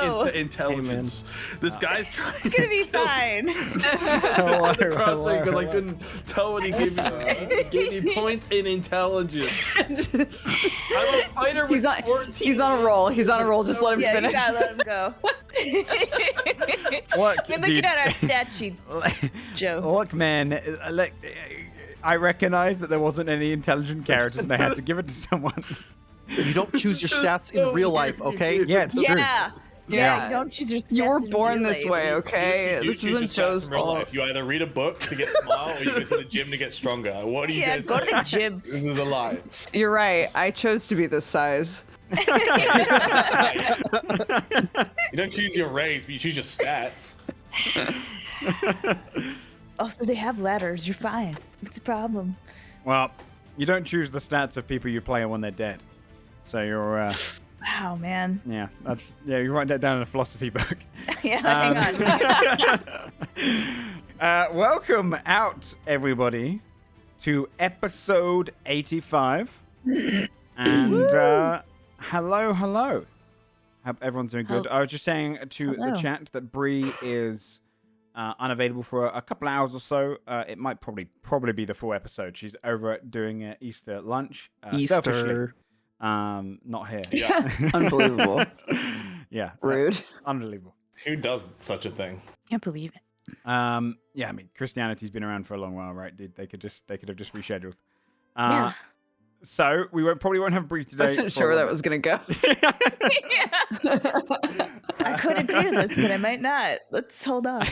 into intelligence. This guy's trying. It's gonna be fine. Because I couldn't tell what he gave me. He gave me points in intelligence. I'm a fighter with 14. He's on a roll. He's on a roll. Just let him Yeah, finish. you gotta let him go. Look, We're looking at our stat sheet, Joe. Look, man. Look, I recognize that there wasn't any intelligent characters, and they had to give it to someone. You don't choose your stats in real life, okay? Yeah, it's true. Yeah, you don't choose your stats. You were in born real this life. way, okay? You This choose isn't your stats Joe's in real fault. life. You either read a book to get smart, or you go to the gym to get stronger. What do you Yeah, guys go to say? the gym. This is a lie. You're right. I chose to be this size. You don't choose your race, but you choose your stats. Also, they have ladders. You're fine. What's the problem? Well, you don't choose the stats of people you play when they're dead. So you're, Wow, man. you write that down in a philosophy book. Yeah, hang on. Welcome out, everybody, to episode 85. And hello. Hope everyone's doing good. I was just saying to the chat that Bree is unavailable for a couple of hours or so. It might probably be the full episode. She's over at doing Easter lunch. Selfishly. Not here. Yeah. Unbelievable. Yeah. Rude. Unbelievable. Who does such a thing? Can't believe it. Yeah, I mean, Christianity's been around for a long while, right, dude? They could have just rescheduled. Yeah. So we probably won't have Bree today. I wasn't sure where that was gonna go. I could agree with this, but I might not. Let's hold on.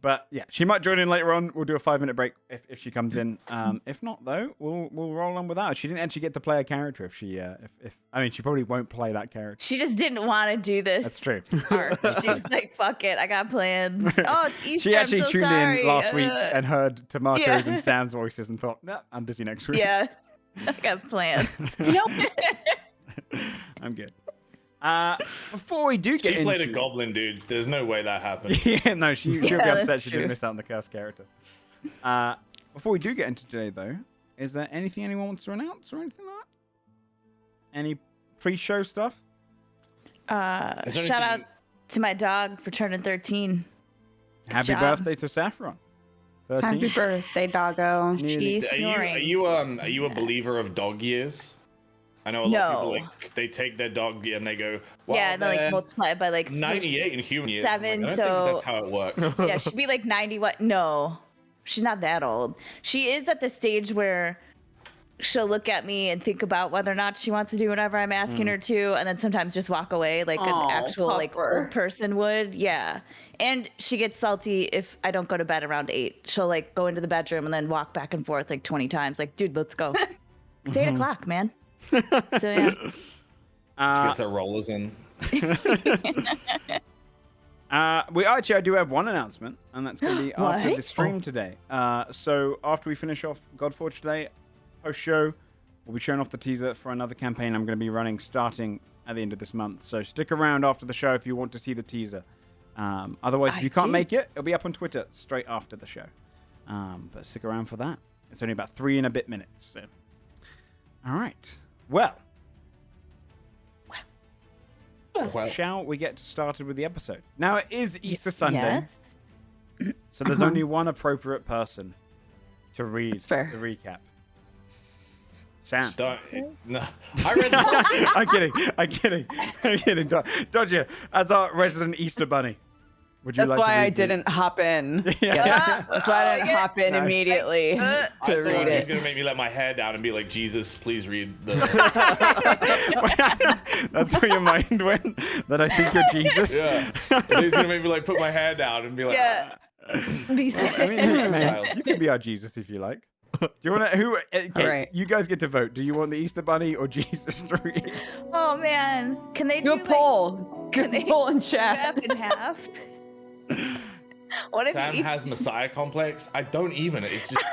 But yeah, she might join in later on. We'll do a 5-minute break if she comes in. If not, though, we'll roll on without her. She didn't actually get to play a character. If she I mean, she probably won't play that character. She just didn't want to do this. That's true. She was like, "Fuck it, I got plans." Oh, it's Easter. She actually I'm so tuned sorry. in last week and heard Tomatoes Yeah. and Sam's voices and thought, "Nah, I'm busy next week." Yeah, I got plans. I'm good. Before we do get She into... played a goblin, dude. There's no way that happened. Yeah, no, she'll be Yeah, upset that's she true. didn't miss out on the cursed character. Before we do get into today, though, is there anything anyone wants to announce or anything like that? Any pre-show stuff? Shout out to my dog for turning 13. Happy job. birthday to Saffron. 13. Happy birthday, doggo. She's Are snoring. you a believer of dog years? I know a lot of people they take their dog and they go, wow, Yeah, they like multiply it by like 98 in human years. 7, I'm like, I don't so- think that's how it works. Yeah, she'd be like 90. What? No, she's not that old. She is at the stage where she'll look at me and think about whether or not she wants to do whatever I'm asking her to, and then sometimes just walk away like Aw, an actual like pupper. old person would. Yeah, and she gets salty if I don't go to bed around 8. She'll like go into the bedroom and then walk back and forth like 20 times. Like, dude, let's go. It's 8 o'clock, man. So yeah. She gets her rollers in. I do have one announcement, and that's going to be after the What? stream today. So after we finish off Godforged today, post-show, we'll be showing off the teaser for another campaign I'm going to be running starting at the end of this month. So stick around after the show if you want to see the teaser. Otherwise, if you can't make it, it'll be up on Twitter straight after the show. But stick around for that. It's only about 3 and a bit minutes. So. All right. Well, shall we get started with the episode? Now, it is Easter Sunday, Yes. so there's only one appropriate person to read That's fair. the recap. Sam. No, I read the book. I'm kidding. Dodger, as our resident Easter bunny, would you That's like why to I read the- didn't hop in. Yeah. That's why I didn't hop in Nice. immediately to I read thought he's it. gonna make me let my hair down and be like, Jesus, please read the. That's where your mind went? That I think you're Jesus? Yeah, and he's gonna make me like put my hair down and be like, Yeah. Be safe. I mean, hey, man, you can be our Jesus if you like. Do you want to? Okay, Alright. you guys get to vote. Do you want the Easter Bunny or Jesus to read? Oh man, can they Do a like, poll. can Good they poll in half chat. and half? What if Sam each... has Messiah complex. I don't even. It's just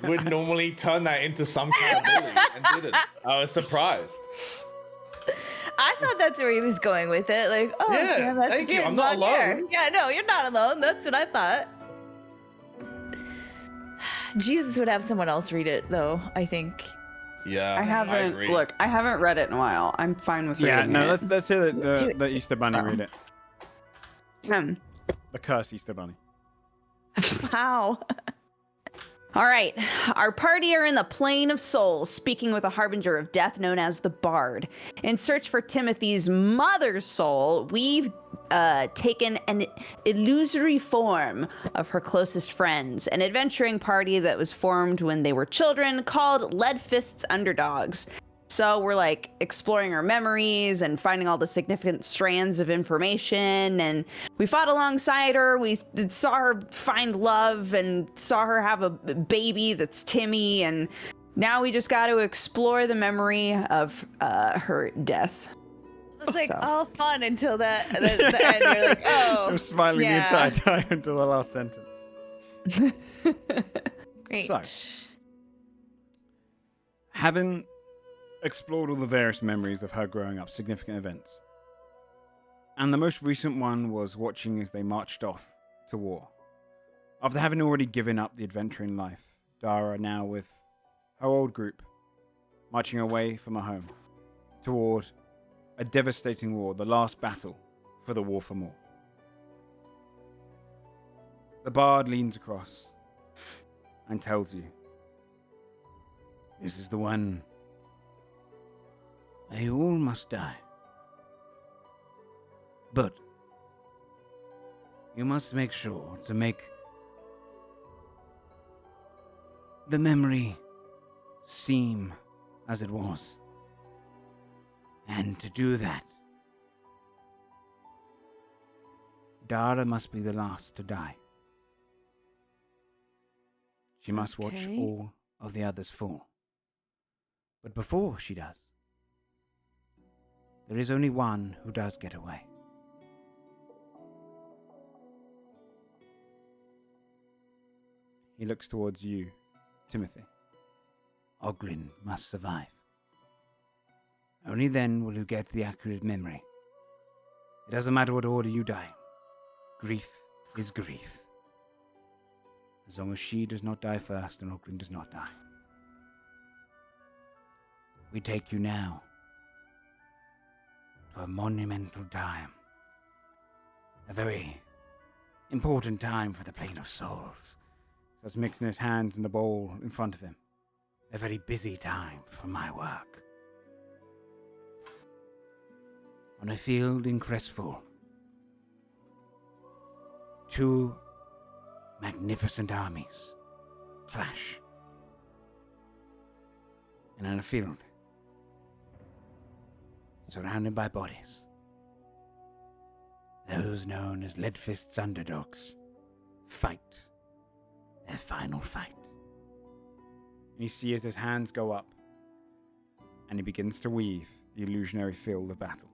would normally turn that into some kind of bully and didn't. I was surprised. I thought that's where he was going with it. Like, oh, Yeah, Sam has thank to you. get I'm not long hair. alone. Yeah, no, you're not alone. That's what I thought. Jesus would have someone else read it, though, I think. Yeah, I haven't. agree. Look, I haven't read it in a while. I'm fine with Yeah, reading no, it. let's hear Do it. the Easter Bunny Oh. read it. Hmm. The cursed Easter Bunny. How? All right. Our party are in the plane of souls, speaking with a harbinger of death known as the Bard. In search for Timothy's mother's soul, we've taken an illusory form of her closest friends, an adventuring party that was formed when they were children called Lead Fist's Underdogs. So we're like exploring our memories and finding all the significant strands of information. And we fought alongside her. We saw her find love and saw her have a baby that's Timmy. And now we just got to explore the memory of her death. It's like So. all fun until the end. You're like, oh, I was smiling yeah. the entire time until the last sentence. Great. So. Having explored all the various memories of her growing up, significant events. And the most recent one was watching as they marched off to war. After having already given up the adventuring life, Dara, now with her old group, marching away from her home, toward a devastating war, the last battle for the war for more. The Bard leans across and tells you, "This is the one. They all must die. But you must make sure to make the memory seem as it was. And to do that, Dara must be the last to die. She must watch Okay. all of the others fall. But before she does, there is only one who does get away. He looks towards you, Timothy. Oglin must survive. Only then will you get the accurate memory. It doesn't matter what order you die. Grief is grief. As long as she does not die first and Oglin does not die. We take you now to a monumental time. A very important time for the Plane of Souls. Starts mixing his hands in the bowl in front of him. A very busy time for my work. On a field in Crestfall, two magnificent armies clash. And on a field, surrounded by bodies, those known as Leadfist's underdogs fight their final fight. And you see as his hands go up, and he begins to weave the illusionary field of battle.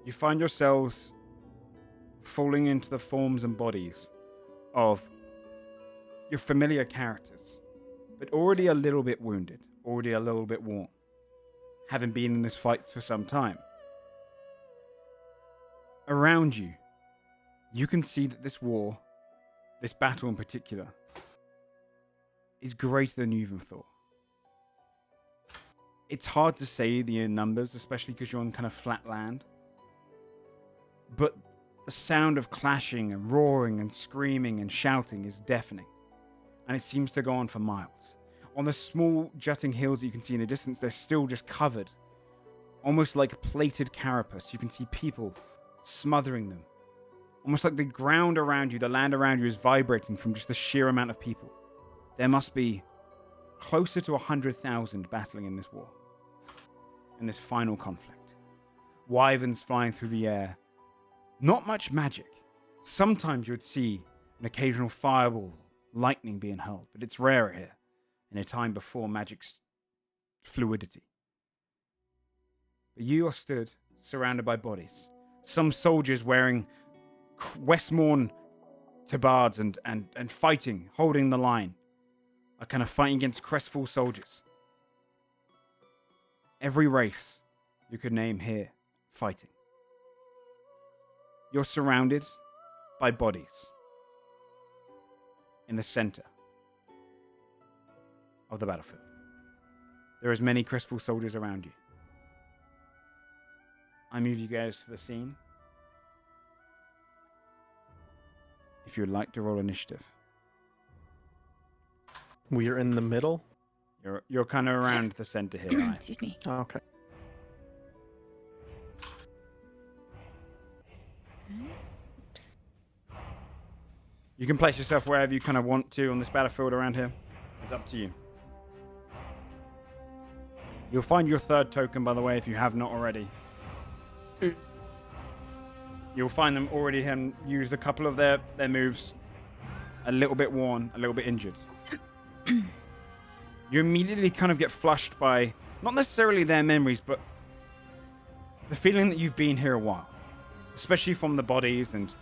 You find yourselves falling into the forms and bodies of your familiar characters, but already a little bit wounded, already a little bit worn, having been in this fight for some time. Around you, you can see that this war, this battle in particular, is greater than you even thought. It's hard to say the numbers, especially because you're on kind of flat land. But the sound of clashing and roaring and screaming and shouting is deafening. And it seems to go on for miles. On the small jutting hills that you can see in the distance, they're still just covered. Almost like plated carapace. You can see people smothering them. Almost like the ground around you, the land around you is vibrating from just the sheer amount of people. There must be closer to 100,000 battling in this war. In this final conflict. Wyverns flying through the air. Not much magic. Sometimes you would see an occasional fireball, lightning being hurled, but it's rarer here, in a time before magic's fluidity. But you are stood, surrounded by bodies. Some soldiers wearing Westmorn tabards and fighting, holding the line, are kind of fighting against Crestfall soldiers. Every race you could name here, fighting. You're surrounded by bodies in the center of the battlefield. There are as many crystful soldiers around you. I move you guys to the scene. If you would like to roll initiative. We are in the middle. You're kind of around the center here, right? Excuse me. Oh, okay. You can place yourself wherever you kind of want to on this battlefield around here. It's up to you. You'll find your third token, by the way, if you have not already. You'll find them already having used a couple of their moves. A little bit worn, a little bit injured. You immediately kind of get flushed by, not necessarily their memories, but the feeling that you've been here a while. Especially from the bodies and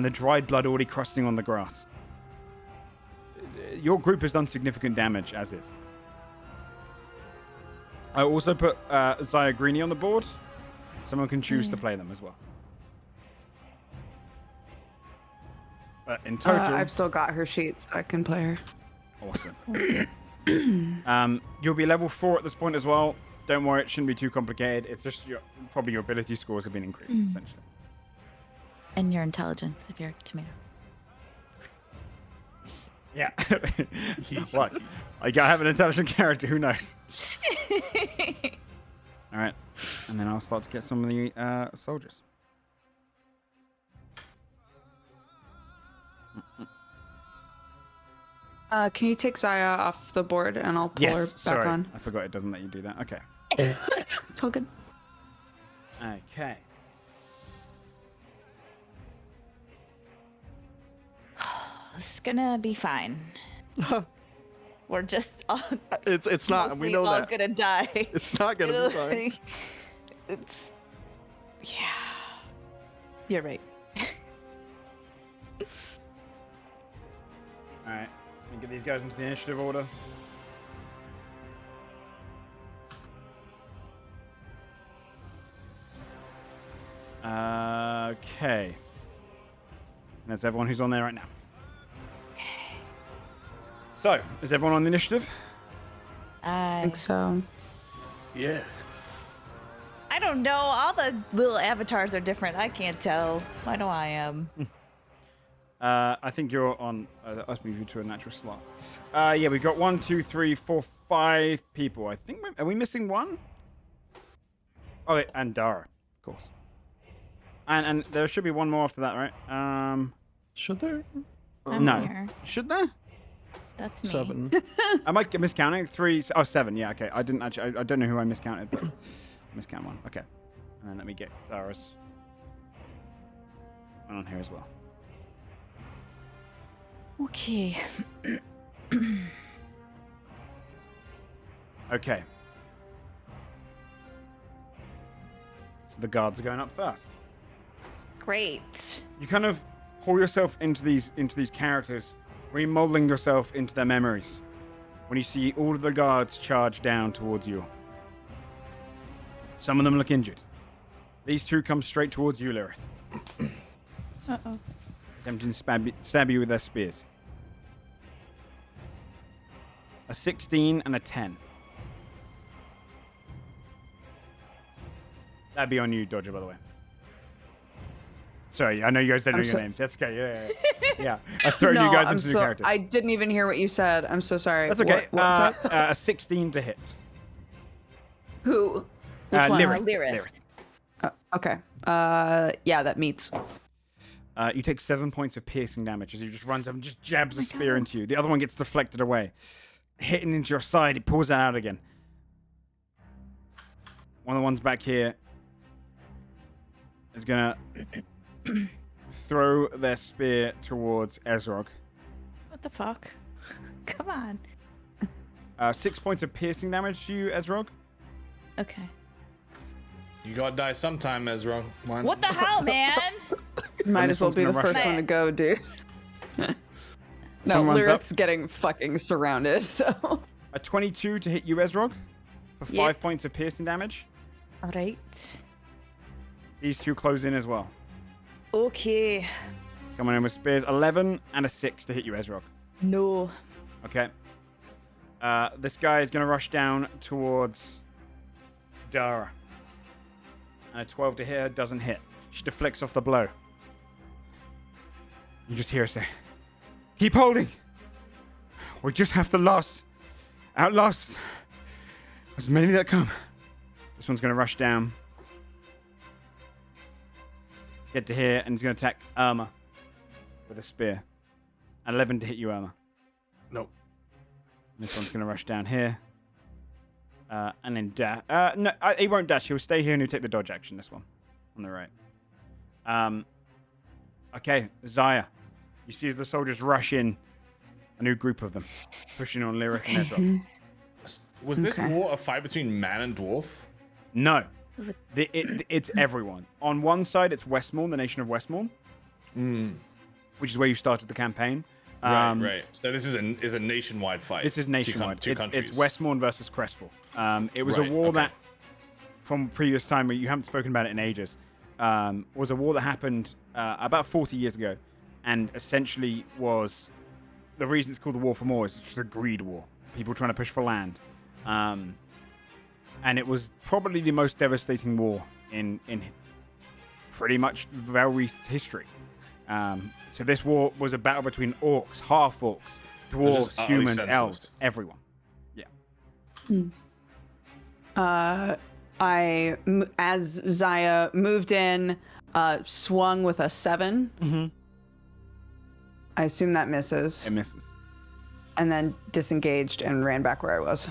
the dried blood already crusting on the grass. Your group has done significant damage, as is. I also put Zyagrini on the board. Someone can choose to play them as well. But in total... I've still got her sheet, so I can play her. Awesome. You'll be level 4 at this point as well. Don't worry, it shouldn't be too complicated. It's just probably your ability scores have been increased, essentially. And your intelligence, if you're a tomato. Yeah. What? I have an intelligent character, who knows? Alright. And then I'll start to get some of the soldiers. Can you take Zaya off the board and I'll pull her back on? I forgot it doesn't let you do that. Okay. It's all good. Okay. This is gonna be fine. We're just all It's not. We mostly know all that. gonna die. It's not gonna be fine. It's yeah. You're right. Alright. Let me get these guys into the initiative order. Okay. That's everyone who's on there right now. So, is everyone on the initiative? I think so. Yeah. I don't know. All the little avatars are different. I can't tell. I know I am. I think you're on. Let's move you to a natural slot. Yeah, we've got 1, 2, 3, 4, 5 people. I think. Are we missing one? Oh, wait, and Dara, of course. And there should be one more after that, right? Should there? I'm No. here. Should there? That's me. 7. I might get miscounting. 3. Oh, 7. Yeah, okay. I didn't actually. I don't know who I miscounted, but miscount one. Okay. And then let me get Dara's one on here as well. Okay. Okay. So the guards are going up first. Great. You kind of pour yourself into these characters, remodeling yourself into their memories. When you see all of the guards charge down towards you. Some of them look injured. These two come straight towards you, Lyrith. Uh-oh. Attempting to stab you with their spears. A 16 and a 10. That'd be on you, Dodger, by the way. Sorry, I know you guys don't know your names. That's okay. Yeah. I've thrown you guys into the characters. I didn't even hear what you said. I'm so sorry. That's okay. What's up? A 16 to hit. Who? Which one? Lyrith. Okay. Yeah, that meets. You take 7 points of piercing damage as he just runs up and just jabs a spear into you. The other one gets deflected away. Hitting into your side, it pulls it out again. One of the ones back here is gonna throw their spear towards Ezrog. What the fuck? Come on. 6 points of piercing damage to you, Ezrog. Okay. You gotta die sometime, Ezra. What the hell, man? Might this as well one's be the gonna rush first one to go, dude. No, Someone runs up. Lyrith's getting fucking surrounded, so. A 22 to hit you, Ezrog, for 5 Yep. points of piercing damage. All right. These two close in as well. Okay. Coming in with spears. 11 and a 6 to hit you, Ezrog. No. Okay. This guy is going to rush down towards Dara. And a 12 to hit her doesn't hit. She deflects off the blow. You just hear her say, "Keep holding. We just have to outlast as many that come." This one's going to rush down. Get to here, and he's going to attack Irma with a spear. 11 to hit you, Irma. Nope. This one's going to rush down here. And then dash. No, he won't dash. He'll stay here and he'll take the dodge action, this one. On the right. Okay, Zaya. You see as the soldiers rush in, a new group of them, pushing on Lyric and Ezra. Was this war a fight between man and dwarf? No. It's everyone. On one side, it's Westmorn, the nation of Westmorn, which is where you started the campaign. Right. So this is a nationwide fight. This is nationwide. Two countries. It's Westmorn versus Crestfall. It was a war that, from previous time, where you haven't spoken about it in ages, was a war that happened about 40 years ago, and essentially was the reason it's called the War for More is it's just a greed war. People trying to push for land, and it was probably the most devastating war in pretty much very recent history. So this war was a battle between orcs, half-orcs, dwarves, humans, elves, everyone. Yeah. As Zaya moved in, swung with a 7. Mm-hmm. I assume that misses. It misses. And then disengaged and ran back where I was.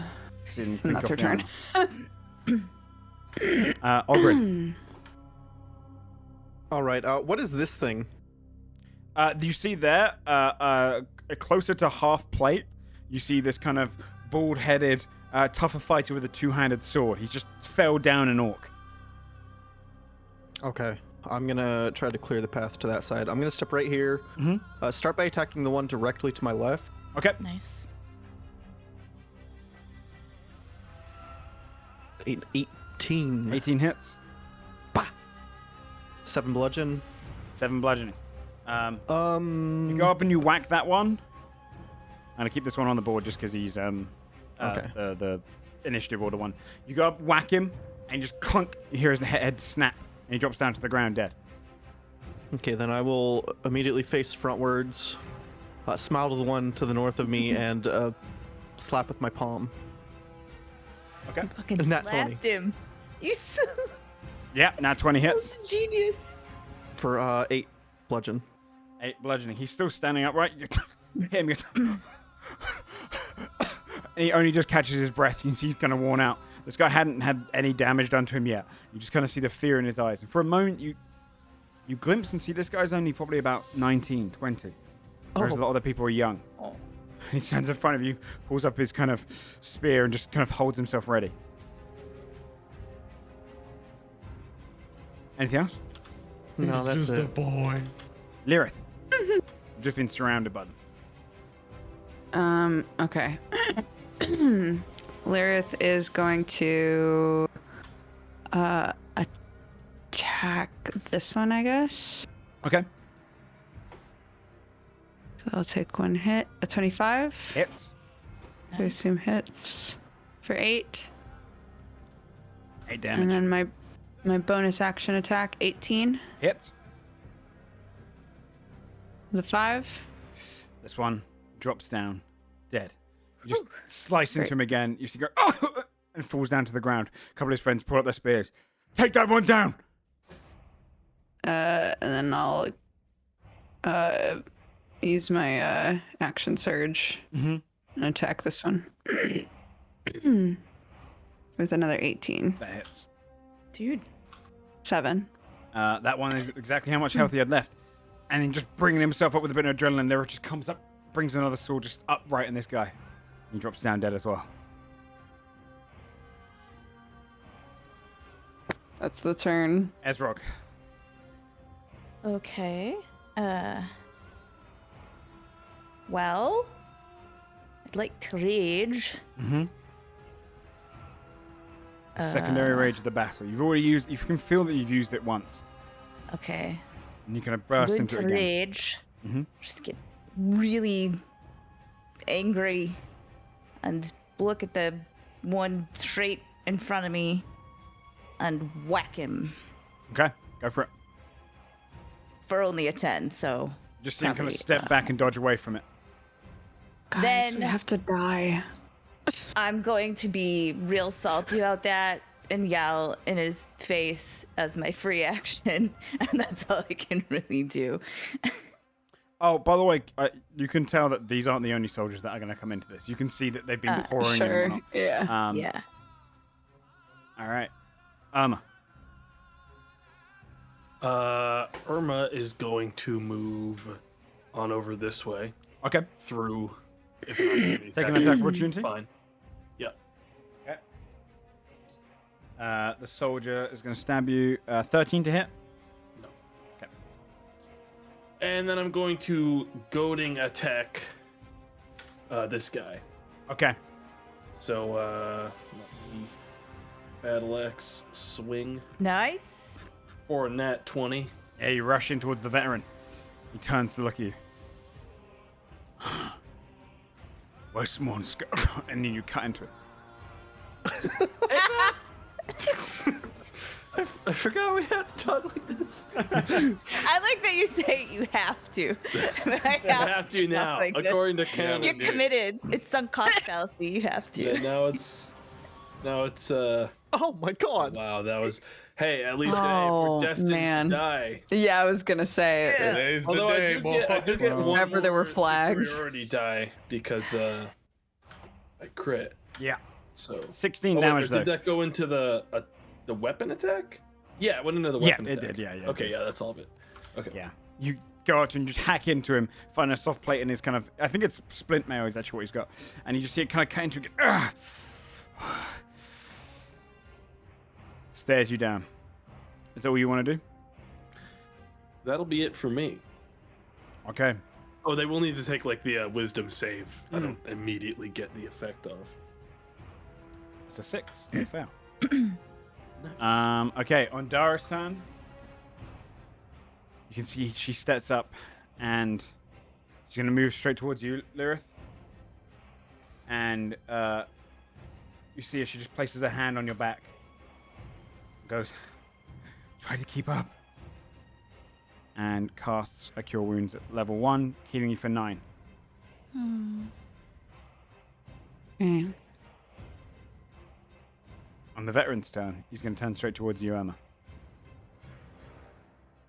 And that's her turn. Ogren. All right. What is this thing? Do you see there, closer to half plate, you see this kind of bald-headed, tougher fighter with a two-handed sword. He's just fell down an orc. Okay. I'm going to try to clear the path to that side. I'm going to step right here. Mm-hmm. Start by attacking the one directly to my left. Okay. Nice. 18. 18 hits. Bah! 7 bludgeon. 7 bludgeoning. You go up and you whack that one. I'm going to keep this one on the board just because he's okay. The initiative order one. You go up, whack him, and just clunk. You hear his head snap, and he drops down to the ground dead. Okay, then I will immediately face frontwards, smile to the one to the north of me, and slap with my palm. Okay. Fucking Nat slapped 20. him. You Yeah, now 20 hits. genius. For 8 bludgeon. 8 bludgeoning. He's still standing upright. You hit him. He goes, he only just catches his breath. You can see he's kind of worn out. This guy hadn't had any damage done to him yet. You just kind of see the fear in his eyes. And for a moment, you glimpse and see this guy's only probably about 19, 20. Whereas a lot of the people are young. Oh. He stands in front of you, pulls up his kind of spear, and just kind of holds himself ready. Anything else? No, that's it. boy. Lyrith. You've just been surrounded by them. Okay. Lyrith is going to attack this one, I guess. Okay. So I'll take one hit. A 25. Hits. I assume hits for 8. 8 damage. And then my bonus action attack, 18. Hits. The 5. This one drops down, dead. You just slice into him again. You see go, oh! And falls down to the ground. A couple of his friends pull up their spears. Take that one down! And then I'll use my action surge and attack this one. With another 18. That hits. Dude. 7. That one is exactly how much health he had left. And then just bringing himself up with a bit of adrenaline, Lyra just comes up, brings another sword just upright in this guy. He drops down dead as well. That's the turn. Ezrog. Okay. Well, I'd like to rage. Mm-hmm. Secondary rage of the battle. You've already used. You can feel that you've used it once, Okay. and you kind of burst Good into to it again. rage. Mhm. Just get really angry and look at the one straight in front of me and whack him Okay, go for it. for only a 10. So Just see him kind of Probably, step back and dodge away from it. Guys, Then- we have to die. I'm going to be real salty about that and yell in his face as my free action, and that's all I can really do. Oh, by the way, you can tell that these aren't the only soldiers that are going to come into this. You can see that they've been pouring in Sure. and whatnot. Yeah. Yeah. All right. Irma is going to move on over this way Okay. through. If not gonna be Take an attacked, attack opportunity. Fine. Yeah. Okay. The soldier is going to stab you. 13 to hit. No. Okay. And then I'm going to goading attack this guy. Okay. So let me battle axe swing Nice. for a nat 20. Yeah, you rush in towards the veteran. He turns to look at you. Where's Monska? And then you cut into it. I forgot we had to talk like this. I like that you say you have to. I I have to talk now, like this. according to canon. You're committed. It's sunk cost fallacy. You have to. Yeah, now it's Oh my god. wow, that was hey, at least if Oh, we're destined man. to die. Yeah, I was gonna say. Today's the Although I day, do boy. get one Whenever there were more flags. superiority die because I crit. Yeah. So 16 Oh, wait, damage, or though. did that go into the weapon attack? Yeah, it went into the Yeah, weapon it attack. did, yeah, it Okay, did. yeah, that's all of it. Okay. Yeah. You go out and just hack into him, find a soft plate in his kind of... I think it's splint mail is actually what he's got. And you just see it kind of cut into him. Ugh! Stares you down. Is that all you want to do? That'll be it for me. Okay. Oh, they will need to take like the wisdom save. I don't immediately get the effect of. It's a 6. They fail. Nice. Okay, on Dara's turn, you can see she steps up and she's going to move straight towards you, Lyrith. And you see her, she just places her hand on your back. Goes, try to keep up. And casts a Cure Wounds at level 1, healing you for 9. Yeah. On the veteran's turn, he's going to turn straight towards you, Irma.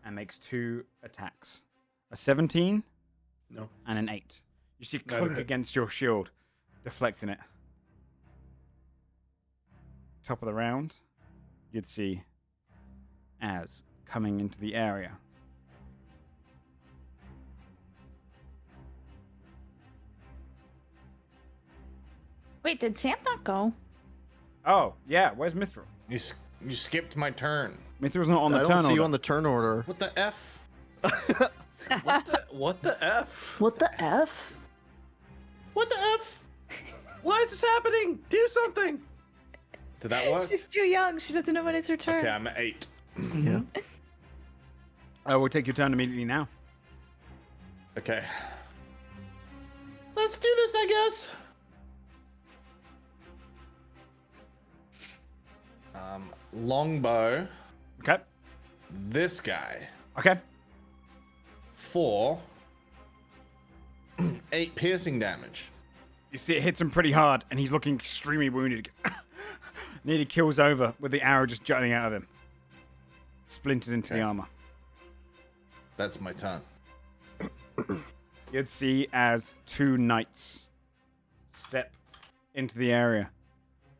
And makes 2 attacks. A 17 No. and an 8. You see it Neither clunk hit. against your shield, deflecting it. Top of the round, you'd see Az coming into the area. Wait, did Sam not go? Oh, yeah, where's Mithril? You skipped my turn. Mithril's not on the I turn don't see order. you on the turn order. What the f? What the F? What the F? What the f? Why is this happening? Do something. Did that work? She's too young. She doesn't know when it's her turn. Okay, I'm at 8. Yeah. We'll take your turn immediately now. Okay. Let's do this, I guess. Longbow. Okay. This guy. Okay. For 8 piercing damage. You see it hits him pretty hard, and he's looking extremely wounded. Nearly kills over with the arrow just jutting out of him. Splintered into the Okay. armor. That's my turn. You'd see as 2 knights step into the area.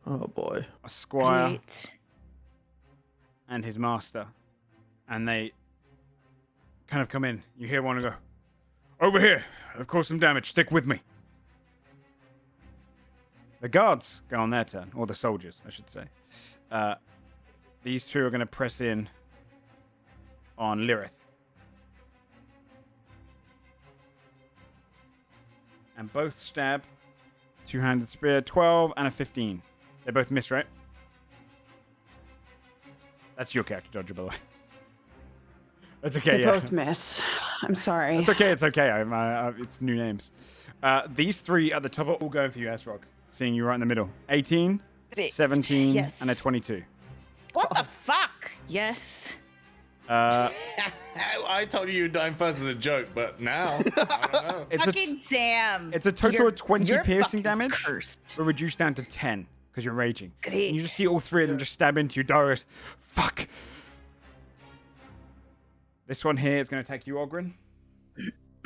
Oh boy. A squire Great. and his master. And they kind of come in. You hear one and go, "Over here. I've caused some damage. Stick with me." The guards go on their turn. Or the soldiers, I should say. These 2 are going to press in on Lyrith. And both stab. 2-handed spear. 12 and a 15. They both miss, right? That's your character dodger, by the way. That's okay, They yeah. both miss. I'm sorry. It's okay, it's okay. It's new names. These 3 at the top are all going for you, Asrog. seeing you right in the middle. 18, Great. 17, Yes. and a 22. What the fuck? Yes. I told you you're dying first as a joke, but now I don't know. It's Fucking Sam. it's a total You're- of 20 you're piercing fucking damage, Cursed. but reduced down to 10 because you're raging. Great. And you just see all three of them just stab into you. Darius, fuck. This one here is going to attack you, Ogren.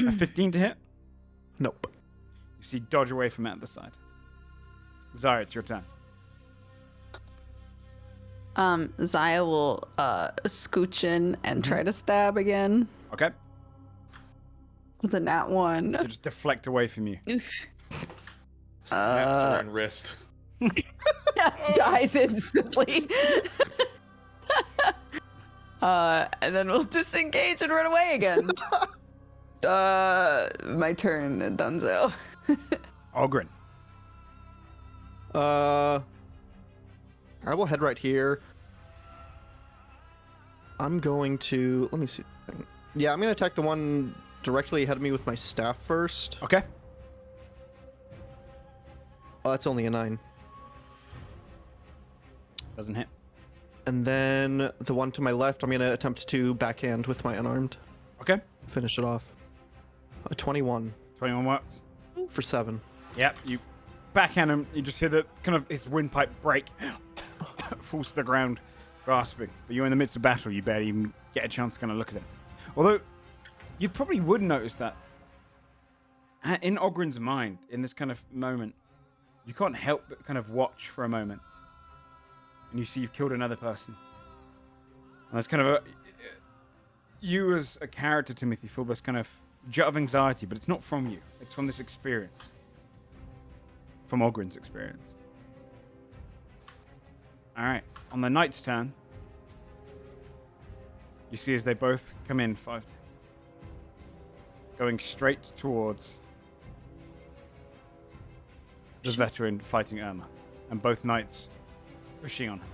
A 15 to hit. Nope. You see dodge away from it at the side. Zaya, it's your turn. Zaya will scooch in and try to stab again Okay. with a nat 1. So just deflect away from you. Oof. Snaps her own wrist. Dies instantly. And then we'll disengage and run away again. My turn, Dunzo. Ogren. I will head right here. I'm going to... Let me see. Yeah, I'm going to attack the one directly ahead of me with my staff first. Okay. Oh, that's only a 9. Doesn't hit. And then the one to my left, I'm going to attempt to backhand with my unarmed. Okay. Finish it off. A 21 21 works. for 7. Yep, you backhand him. You just hear the kind of his windpipe break. Falls to the ground, gasping. But you're in the midst of battle. You barely even get a chance to kind of look at him. Although, you probably would notice that in Ogren's mind, in this kind of moment, you can't help but kind of watch for a moment. And you see you've killed another person. And there's kind of a... You as a character, Timothy, feel this kind of jet of anxiety, but it's not from you. It's from this experience. From Ogren's experience. Alright, on the knight's turn, you see as they both come in, 5, going straight towards the veteran fighting Irma. And both knights pushing on him.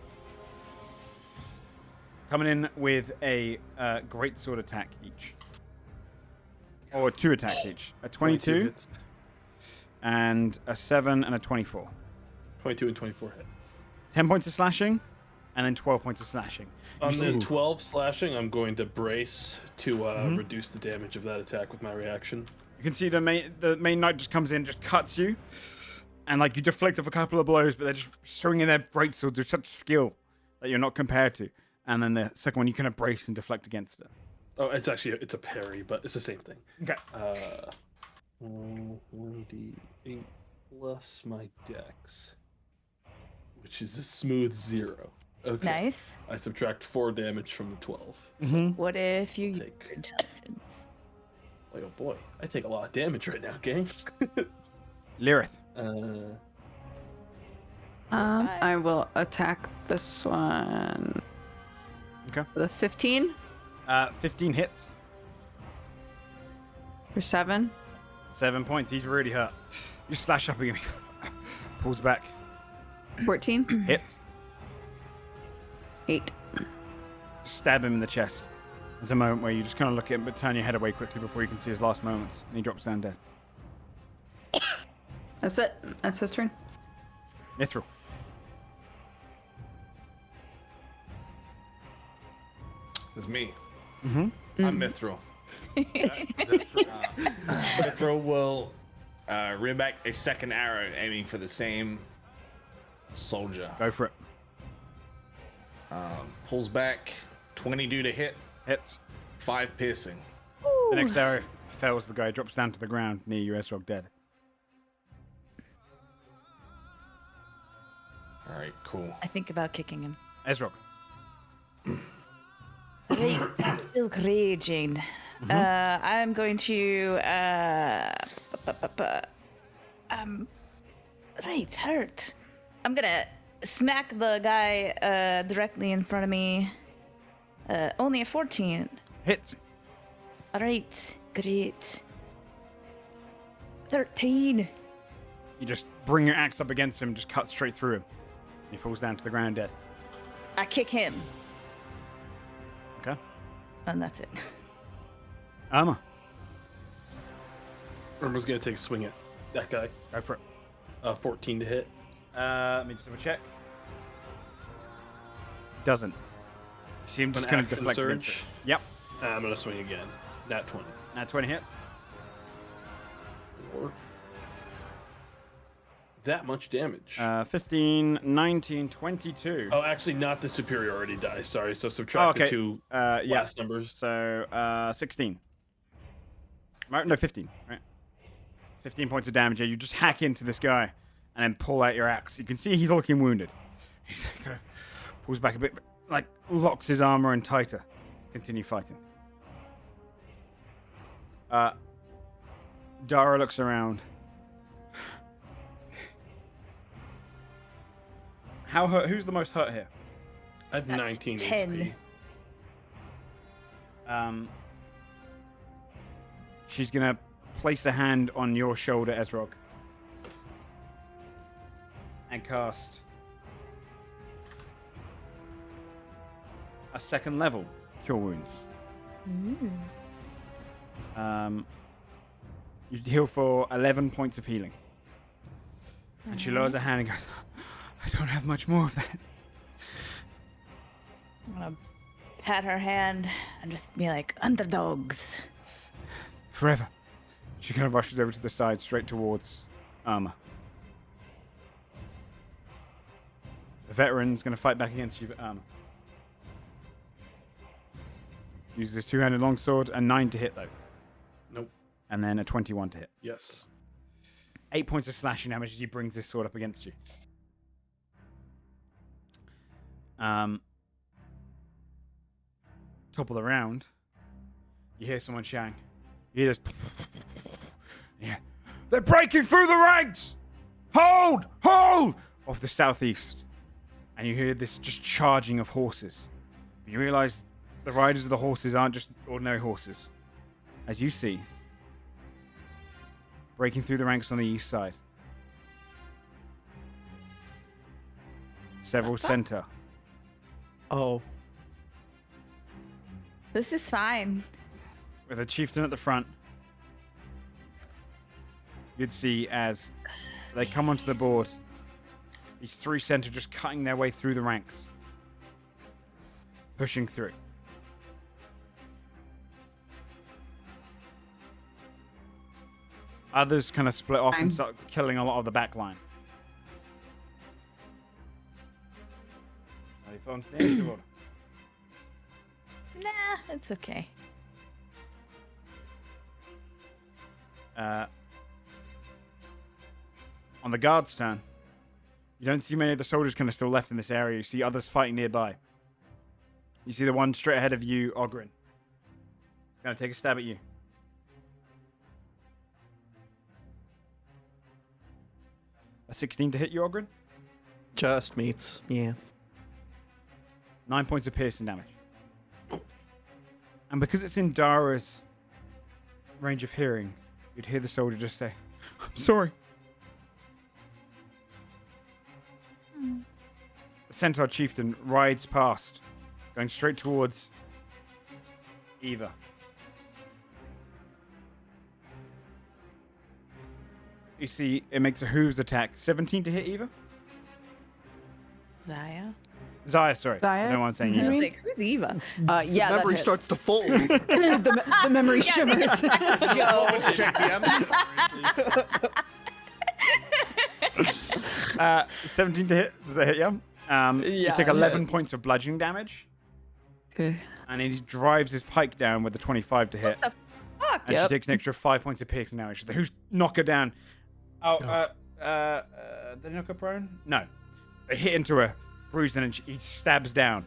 Coming in with a great sword attack each. Or 2 attacks each. A 22 hits. and a 7 and a 24. 22 and 24 hit. 10 points of slashing, and then 12 points of slashing. On the 12 slashing, I'm going to brace to Mm-hmm. reduce the damage of that attack with my reaction. You can see the main knight just comes in, just cuts you, and like you deflect off a couple of blows, but they're just swinging their greatswords with such skill that you're not compared to. And then the second one, you kind of brace and deflect against it. Oh, it's actually it's a parry, but it's the same thing. Okay. 1d8 plus my dex, which is a smooth 0. Okay. Nice. I subtract 4 damage from the 12. What if you Take- use intelligence? Like, oh boy, I take a lot of damage right now, gang. Lyrith. I will attack this one. Okay. The 15 15 hits. for 7. 7 points. He's really hurt. You slash up again. Pulls back. 14. Hits. 8. Just stab him in the chest. There's a moment where you just kind of look at him, but turn your head away quickly before you can see his last moments. And he drops down dead. That's it. That's his turn. Mithril. It's me. Mm-hmm. I'm Mithril. Mithril will rear back a second arrow, aiming for the same soldier. Go for it. Pulls back, 22 to hit, Hits. 5 piercing. The next arrow fells the guy, drops down to the ground near you, Esrog, dead. All right, cool. I think about kicking him. Esrog. Right, I'm still raging. I'm going to right, hurt. I'm gonna smack the guy directly in front of me. Only a 14. Hits. All right, great. 13. You just bring your axe up against him, just cut straight through him. He falls down to the ground dead. I kick him, Okay. and that's it. Irma. Irma's gonna take a swing at that guy. Go for it. 14 to hit. Let me just have a check. Doesn't. See him just An kind of action deflect surge. Yep. I'm gonna swing again. Nat 20. Now 20 hits. Or that much damage. 15, 19, 22. Oh, actually, not the superiority die. Sorry. So subtract the two Yeah. last numbers. So 16. Right? No, 15. Right. 15 points of damage. Yeah, you just hack into this guy and then pull out your axe. You can see he's looking wounded. He kind of pulls back a bit, like locks his armor in tighter. Continue fighting. Dara looks around. How hurt? Who's the most hurt here? I have 19 10. HP. She's gonna place a hand on your shoulder, Ezrog, and cast a second level Cure Wounds. You heal for 11 points of healing. And she lowers her hand and goes, I don't have much more of that. I'm gonna pat her hand and just be like, underdogs. Forever. She kind of rushes over to the side, straight towards Armor. The veteran's going to fight back against you, Armor. Uses his two-handed longsword, and 9 to hit, though. Nope. And then a 21 to hit. Yes. 8 points of slashing damage as he brings this sword up against you. Top of the round, you hear someone shouting. You hear this. Yeah. They're breaking through the ranks! Hold! Hold! Off the southeast. And you hear this just charging of horses. You realize the riders of the horses aren't just ordinary horses. As you see, breaking through the ranks on the east side. Several center. Oh. This is fine. With a chieftain at the front. You'd see as they come onto the board, these 3 center just cutting their way through the ranks. Pushing through. Others kind of split off and start killing a lot of the back line. Are you phones the initiative order? Nah, it's okay. On the guard's turn, you don't see many of the soldiers kind of still left in this area. You see others fighting nearby. You see the one straight ahead of you, Ogren. He's going to take a stab at you. A 16 to hit you, Ogren? Just meets. Yeah. 9 points of piercing damage. And because it's in Dara's range of hearing, you'd hear the soldier just say, I'm sorry. The Centaur chieftain rides past, going straight towards Eva. You see, it makes a hooves attack. 17 to hit Eva? Zaya? Zaya, sorry. Zaya? I don't know why I'm saying I Eva. was like, who's Eva? Yeah, that Memory hits. starts to fold. the memory shimmers. Joe. Check DM. 17 to hit. Does that hit you? You take 11 points of bludgeoning damage. Okay. And he drives his pike down with a 25 to hit. Fuck. And she takes an extra 5 points of piercing damage. She's like, who's knock her down? Oh, did they knock her prone? No. They hit into her, bruised, and he stabs down.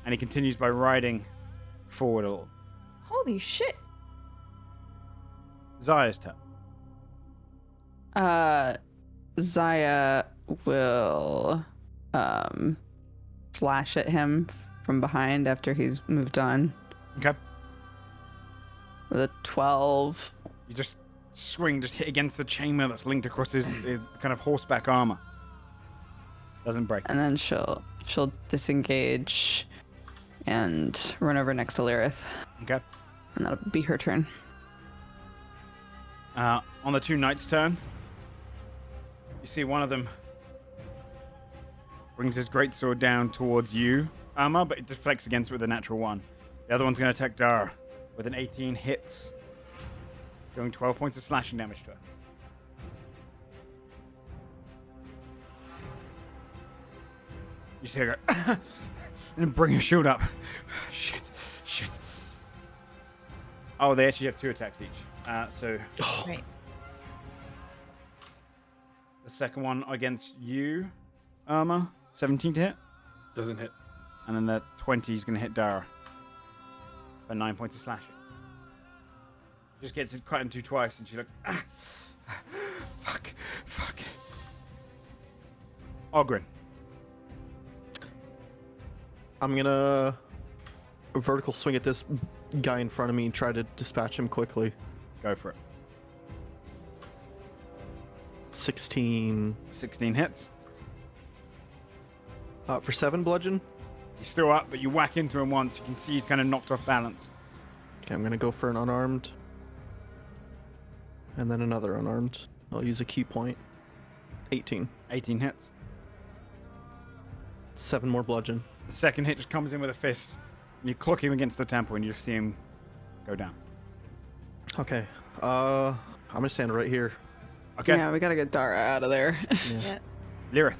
And he continues by riding forward a little. Holy shit. Zaya's turn. Zaya will slash at him from behind after he's moved on Okay. with a 12. You just swing, just hit against the chainmail that's linked across his kind of horseback armor. Doesn't break. And then she'll disengage and run over next to Lyrith. Okay. And that'll be her turn. On the two knights' turn, You see one of them brings his greatsword down towards you, Armor, but it deflects against it with a natural 1. The other one's going to attack Dara with an 18 hits, doing 12 points of slashing damage to her. You see her go, and bring her shield up. Shit. Oh, they actually have 2 attacks each. So Right. the second one against you, Armor, 17 to hit. Doesn't hit. And then the 20 is going to hit Dara for 9 points of slashing. Just gets it cut into twice, and she looks. Fuck. Ogren. I'm gonna vertical swing at this guy in front of me and try to dispatch him quickly. Go for it. 16. 16 hits. For 7 bludgeon. He's still up, but you whack into him once. You can see he's kind of knocked off balance. Okay, I'm gonna go for an unarmed. And then another unarmed. I'll use a key point. 18. 18 hits. 7 more bludgeon. The second hit just comes in with a fist, and you clock him against the temple, and you just see him go down. Okay. I'm gonna stand right here. Okay. Yeah, we gotta get Dara out of there. Yeah. Lyrith.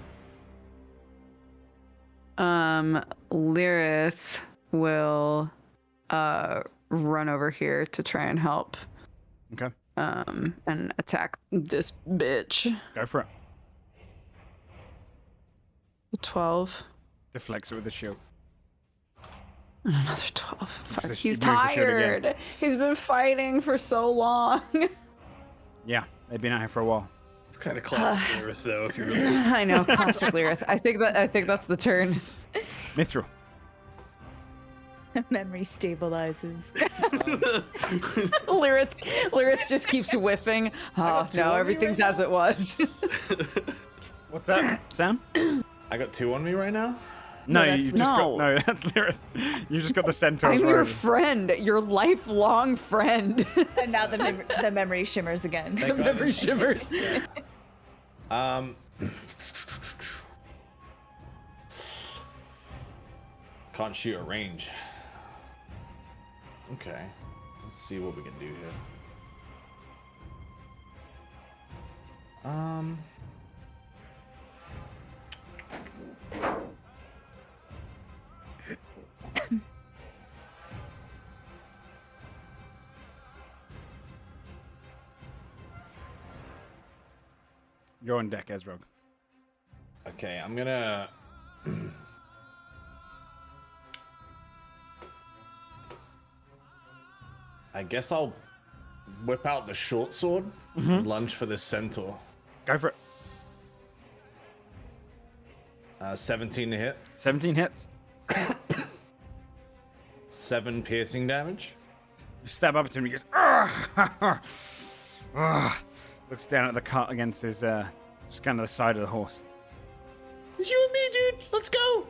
Lyrith will run over here to try and help. Okay. And attack this bitch. Go for it. 12. Deflects it with the shield. And another 12. Fuck, So he's moves the shield again. tired. He's been fighting for so long. Yeah, they've been out here for a while. It's kind of classic Earth, though, if you really. I know, classic Lyrith. I think that's the turn. Mithril. Memory stabilizes. Lyrith just keeps whiffing. Oh two no, on me everything's right as it was. What's that, Sam? I got 2 on me right now. No, that's- you just no. got no. That's Lyrith. You just got the centaurs. I'm your road. friend, your lifelong friend. And now the memory shimmers again. Thank God. Memory shimmers. Can't shoot at range. Okay. Let's see what we can do here. You're on deck, Ezrog. Okay, I'm gonna. I guess I'll whip out the short sword and lunge for this centaur. Go for it. 17 to hit, 17 hits. 7 piercing damage. You stab up to him. He goes. "Argh!" Argh. Looks down at the cut against his, just kind of the side of the horse. It's you and me, dude. Let's go.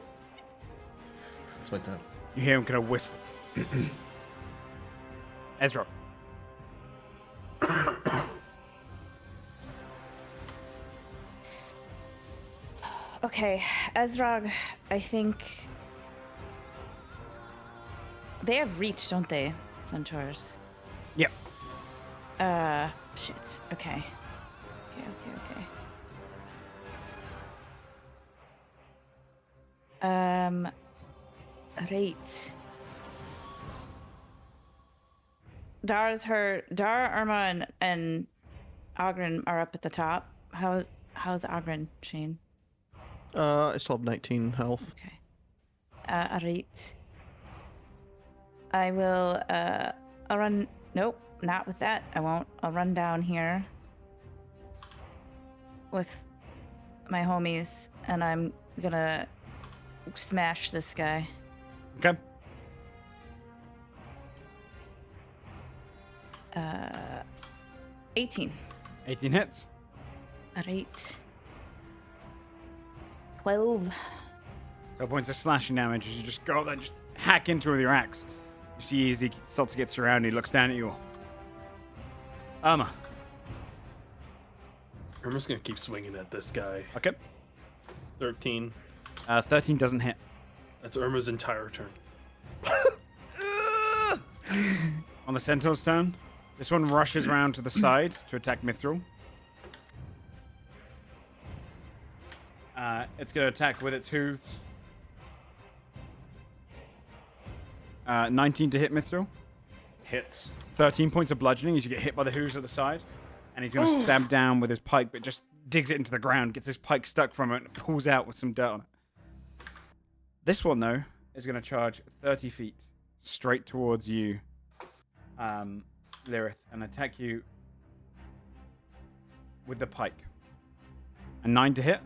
It's my turn. You hear him kind of whistle. Ezra. Okay, Ezrog, I think they have reach, don't they, centaurs? Yep. Shit. Okay. Right. Dara, Irma, and Ogren are up at the top. How's Ogren, Shane? I still have 19 health. Okay. Alright. I will, I'll run, nope, not with that, I won't. I'll run down here with my homies, and I'm gonna smash this guy. Okay. 18. 18 hits. Alright. 12. 12 points of slashing damage as you just go up there and just hack into him with your axe. You see as he starts to get surrounded, he looks down at you all. Irma. I'm just gonna keep swinging at this guy. Okay. 13. 13 doesn't hit. That's Irma's entire turn. On the Centaur's turn, this one rushes around to the side to attack Mithril. It's going to attack with its hooves. 19 to hit Mithril. Hits. 13 points of bludgeoning as you get hit by the hooves at the side. And he's going to stab down with his pike, but just digs it into the ground, gets his pike stuck from it, and pulls out with some dirt on it. This one, though, is going to charge 30 feet straight towards you, Lirith, and attack you with the pike. A 9 to hit.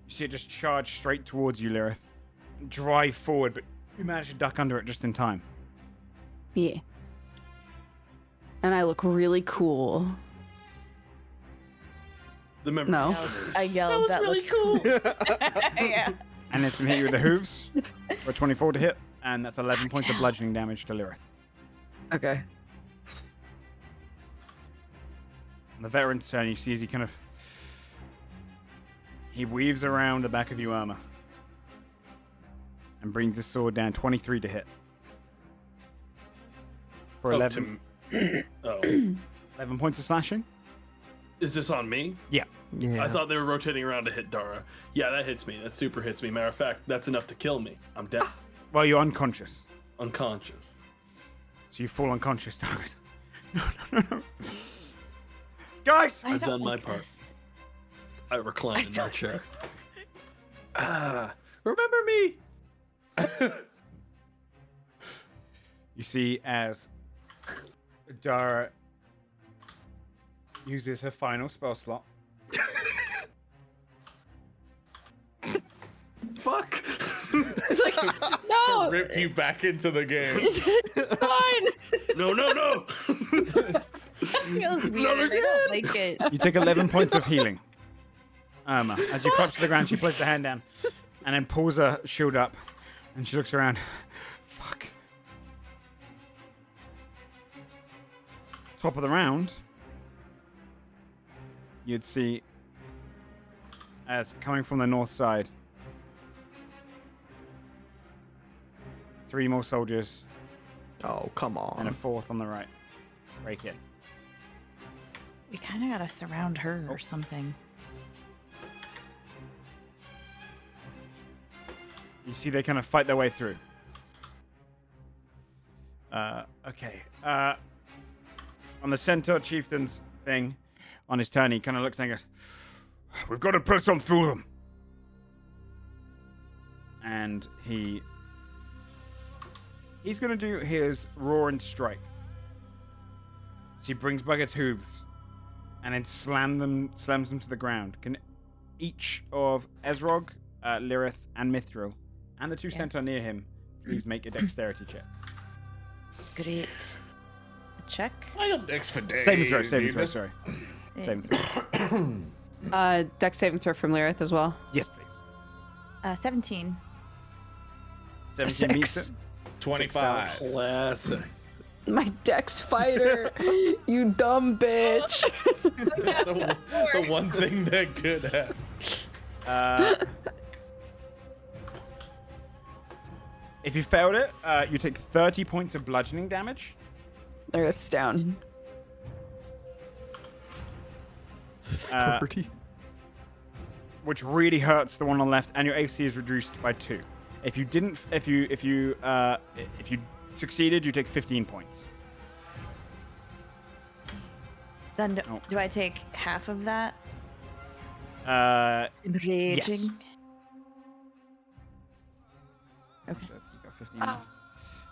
You see it just charge straight towards you, Lirith. Drive forward, but you manage to duck under it just in time. Yeah. And I look really cool. The member. No. I yelled. That was really cool. Yeah. And it's going to hit you with the hooves for a 24 to hit, and that's 11 points of bludgeoning damage to Lirith. Okay. On the veteran's turn, you see as he weaves around the back of you, Irma, and brings his sword down 23 to hit. For 11, 11 points of slashing. Is this on me? Yeah. Yeah. I thought they were rotating around to hit Dara. Yeah, that hits me. That super hits me. Matter of fact, that's enough to kill me. I'm dead. Well, you're unconscious. Unconscious. So you fall unconscious, Dara. No. Guys! I've done my part. I recline in my chair. Remember me? You see as Dara uses her final spell slot. Fuck. It's like, no, Rip you back into the game. fine. No. Feels weird. I don't like it. You take 11 points of healing. Irma, as you collapse to the ground, she puts her hand down and then pulls her shield up and she looks around. Fuck. Top of the round, you'd see as coming from the north side, 3 more soldiers Oh, come and a on. 4th on the right. Break it. We kind of gotta surround her or something. You see they kind of fight their way through. Okay. On the Centaur Chieftain's thing, on his turn, he kind of looks and goes, "We've got to press on through them." And he's going to do his roar and strike. So he brings back its hooves and then slams them to the ground. Can each of Ezrog, Lirith, and Mithril, and the 2 Centaur near him, please make a dexterity check? Great. Check. I got Dex for days. Saving throw, dude. sorry. Saving throw. Dex saving throw from Lirith as well. Yes, please. 17. 17 meets Six. it. 25. Classic. My Dex fighter, you dumb bitch. the one thing they're good at. If you failed it, you take 30 points of bludgeoning damage. Lirith's down. 30. Which really hurts the one on the left, and your AC is reduced by 2. If you succeeded, you take 15 points. Then do I take half of that? Raging. Yes. Okay. So he's got 15 left,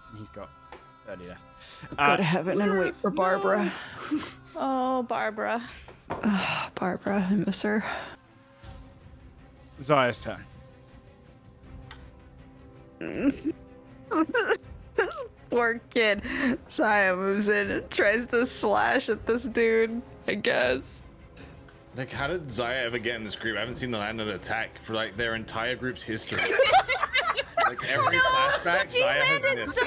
and he's got 30 left. Go to heaven and wait for Barbara. Oh, Barbara. Barbara, I miss her. Zaya's turn. This poor kid. Saya moves in and tries to slash at this dude, I guess. Like, how did Zaya ever get in this group? I haven't seen the land of attack for like their entire group's history. Like every flashback, Zaya has missed.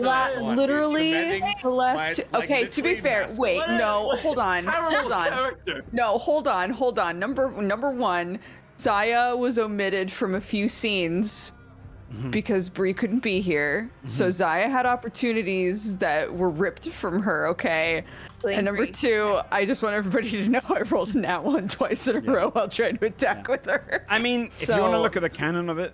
literally He's the last. my, like, Okay, to be midway fair, mask. wait, What no, a hold on, terrible hold on. character. No, hold on. Number one, Zaya was omitted from a few scenes because Bree couldn't be here. So Zaya had opportunities that were ripped from her, okay? Blame And number Bree. two, I just want everybody to know I rolled a nat one twice in a row while trying to attack with her. I mean, if you want to So- look at the canon of it,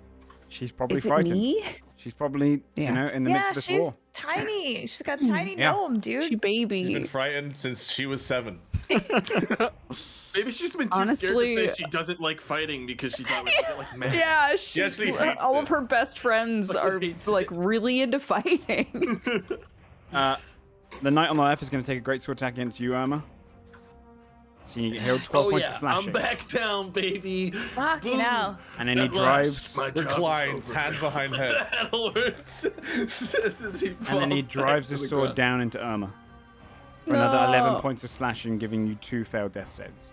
she's probably Is it frightened. me? She's probably, Yeah. in the midst Yeah, of this she's war. tiny. She's got tiny Yeah. gnome, dude. She baby. She's been frightened since she was 7. Maybe she's been too Honestly- scared to say she doesn't like fighting because she thought we would get like mad. Yeah, She actually hates all of this. her best friends Fucking are hates like it. really into fighting. The knight on the left is going to take a great sword attack against you, Irma. So you get healed 12 Oh points yeah, of slashing. I'm back down, baby. Fucking Boom. hell. And then he At last, drives, my job is Reclines, over. hand behind head. Battle hurts. Says as he and then he falls drives back his to the sword ground. down into Irma. For another 11 No. points of slashing, giving you 2 failed death saves.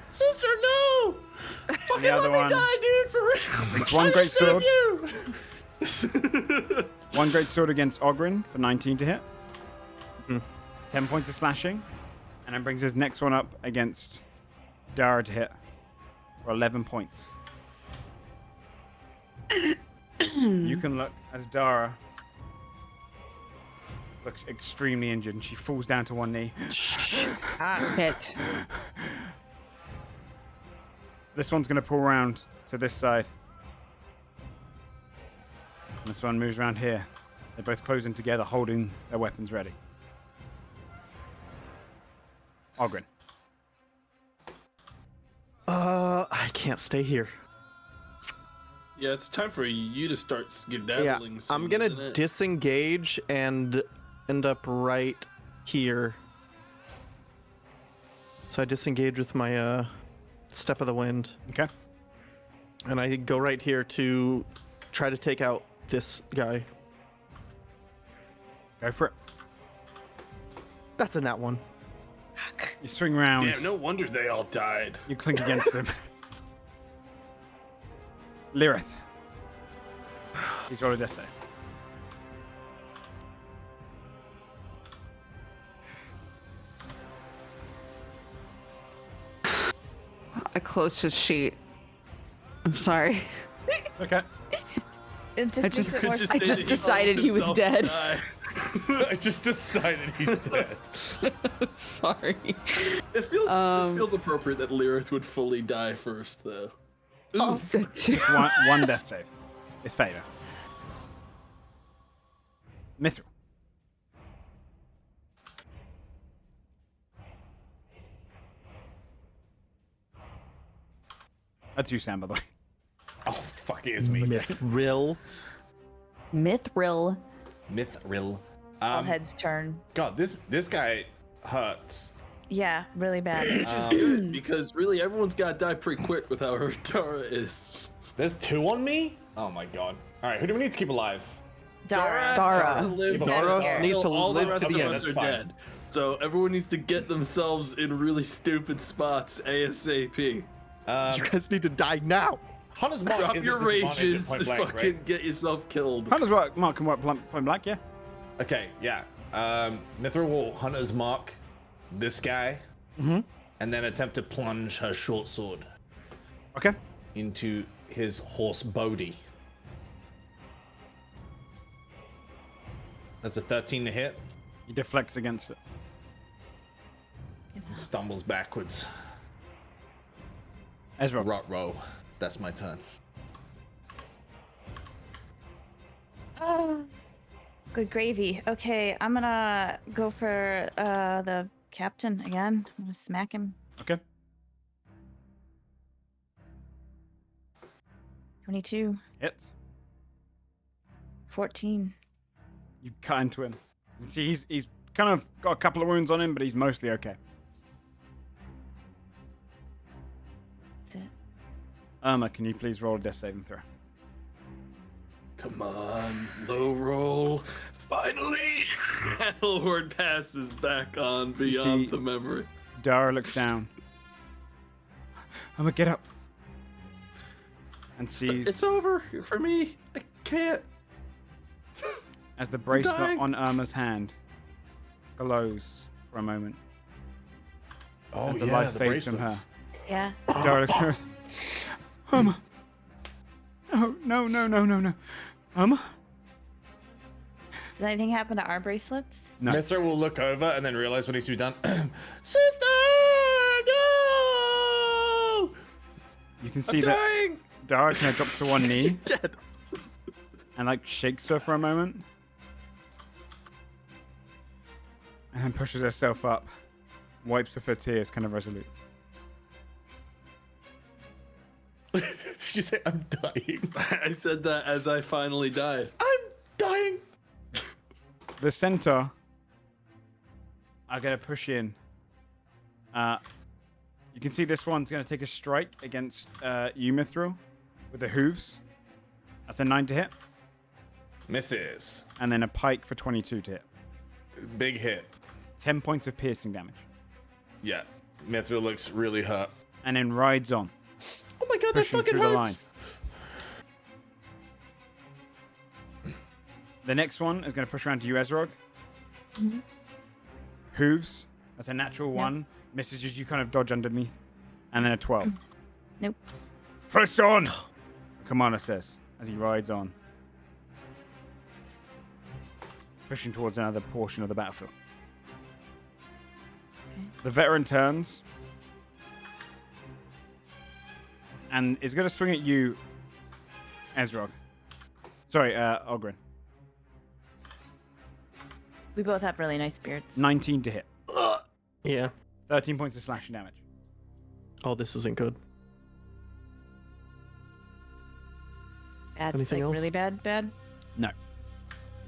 Sister, no! And the other one, Die, dude, for real. it's one great sword. You. One great sword against Ogren for 19 to hit. 10 points of slashing. And then brings his next one up against Dara to hit for 11 points. You can look as Dara looks extremely injured and she falls down to one knee. Hit. This one's going to pull around to this side. And this one moves around here. They're both closing together, holding their weapons ready. Ogren. I can't stay here. Yeah, it's time for you to start skedaddling. Yeah, soon, I'm gonna isn't it? disengage and end up right here. So I disengage with my step of the wind, Okay. and I go right here to try to take out this guy. Go for it. That's a nat one. You swing around. Damn, no wonder they all died. You clink against him. Lyrith. He's rolled a death save. I closed his sheet. I'm sorry. Okay. It just I just- makes it more Could I say just that he decided let he was himself dead. die. I just decided he's dead. Sorry. It feels appropriate that Lyrith would fully die first, though. Oh, One death save. It's failure. Mithril. That's you, Sam, by the way. Oh, fuck, it is me. Mithril. Mithril. Mithril. all heads turn. God, this guy hurts. Yeah, really bad. Which is good, because really everyone's got to die pretty quick with how her Dara is. There's 2 on me? Oh my god. Alright, who do we need to keep alive? Dara. Dara. has to live Dara Here. needs to until all the live rest to of the end. us That's are fine. dead. So everyone needs to get themselves in really stupid spots ASAP. You guys need to die now. Hunter's Mark Drop is your at disadvantage at rages, point blank, fucking right? get yourself killed. Hunter's work. Mark can work point black, yeah? Okay, yeah. Mithril will Hunter's Mark this guy, and then attempt to plunge her short sword Okay. into his horse Bodhi. That's a 13 to hit. He deflects against it. He stumbles backwards. Ezra. Rot row. That's my turn. Good gravy. Okay, I'm gonna go for the captain again. I'm gonna smack him. Okay. 22, Hits. 14. You cut into him. You can see he's kind of got a couple of wounds on him, but he's mostly okay. That's it. Irma, can you please roll a death saving throw? Come on, low roll. Finally, Adelward passes back on beyond see- the memory. Dara looks down. Irma, get up. and sees It's over for me. I can't. as the bracelet dying. on Irma's hand glows for a moment Oh as the yeah, light the fades from bracelets. Yeah. her. Dara looks at her. Irma. No. Irma? Does anything happen to our bracelets? No. Mithra will look over and then realize what needs to be done. Sister, no! You can I'm see that dying. Dara kind of drops to one knee Dead. and like shakes her for a moment. And then pushes herself up, wipes off her tears, kind of resolute. Did you say I'm dying? I said that as I finally died. I'm dying. The centaur are going to push in. You can see this one's going to take a strike against you, Mithril, with the hooves. That's a 9 to hit. Misses. And then a pike for 22 to hit. Big hit. 10 points of piercing damage. Yeah. Mithra looks really hurt. And then rides on, Oh my god, that pushing fucking through the line. hurts. The next one is going to push around to you, Ezrog. Hooves. That's a natural 1. Misses as you kind of dodge underneath. And then a 12. Nope. Press on! The commander says as he rides on. Pushing towards another portion of the battlefield. The veteran turns. And is going to swing at you, Ezrog. Sorry, Ogren. We both have really nice beards. 19 to hit. Yeah. 13 points of slashing damage. Oh, this isn't good. Bad. Anything like else? really bad? No.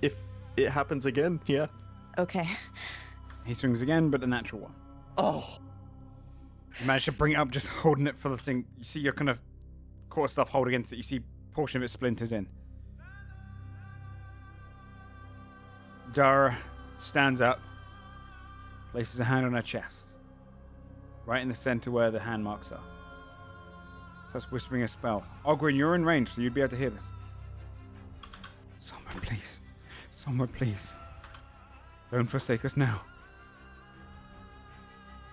If it happens again, yeah. Okay. He swings again, but the natural 1. Oh. You manage to bring it up, just holding it for the thing. You see your kind of core stuff hold against it. You see a portion of it splinters in. Dara stands up, places a hand on her chest, right in the center where the hand marks are. Starts whispering a spell. Ogren, you're in range, so you'd be able to hear this. Somewhere, please. Somewhere, please. Don't forsake us now.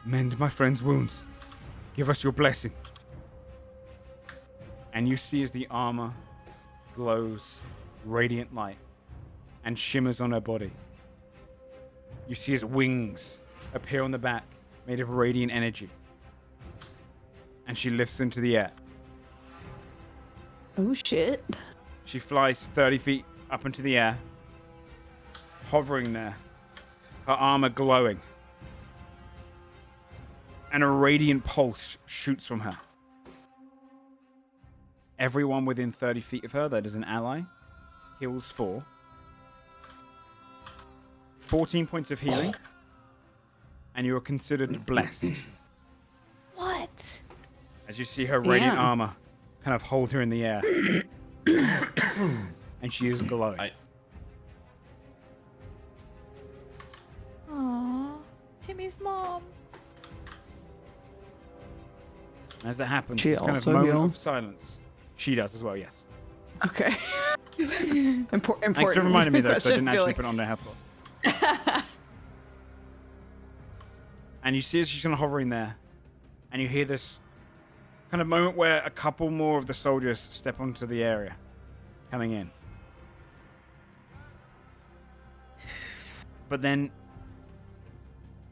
Mend my friend's wounds. Give us your blessing. And you see as the armor glows radiant light and shimmers on her body. You see as wings appear on the back, made of radiant energy. And she lifts into the air. Oh shit. She flies 30 feet up into the air, hovering there, her armor glowing. And a radiant pulse shoots from her. Everyone within 30 feet of her that is an ally heals 4. 14 points of healing. And you are considered blessed. What? As you see her radiant Damn. armor kind of hold her in the air. And she is glowing. Aww. Timmy's mom. As that happens, She it's kind of also moment heal? of silence. She does as well, yes. Okay. Important. Thanks for reminding me, though, so I didn't actually Feeling. put it on their health bar. And you see as she's kind of hovering there, and you hear this kind of moment where a couple more of the soldiers step onto the area, coming in. But then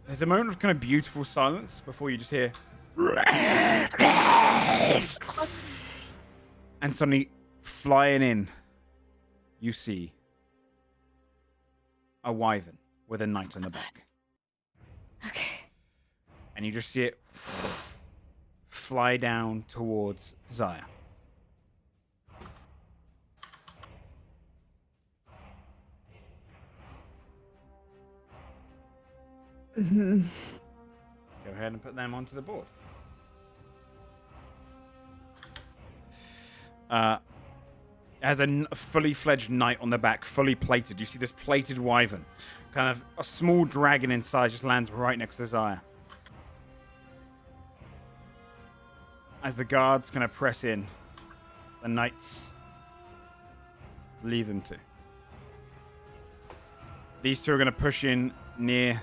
there's a moment of kind of beautiful silence before you just hear. And suddenly, flying in, you see a wyvern with a knight on the back. Okay. And you just see it fly down towards Zaya. Mhm. Go ahead and put them onto the board. It has a fully fledged knight on the back, fully plated. You see this plated wyvern. Kind of a small dragon inside just lands right next to Zaya. As the guards kind of press in, the knights leave them to. These two are going to push in near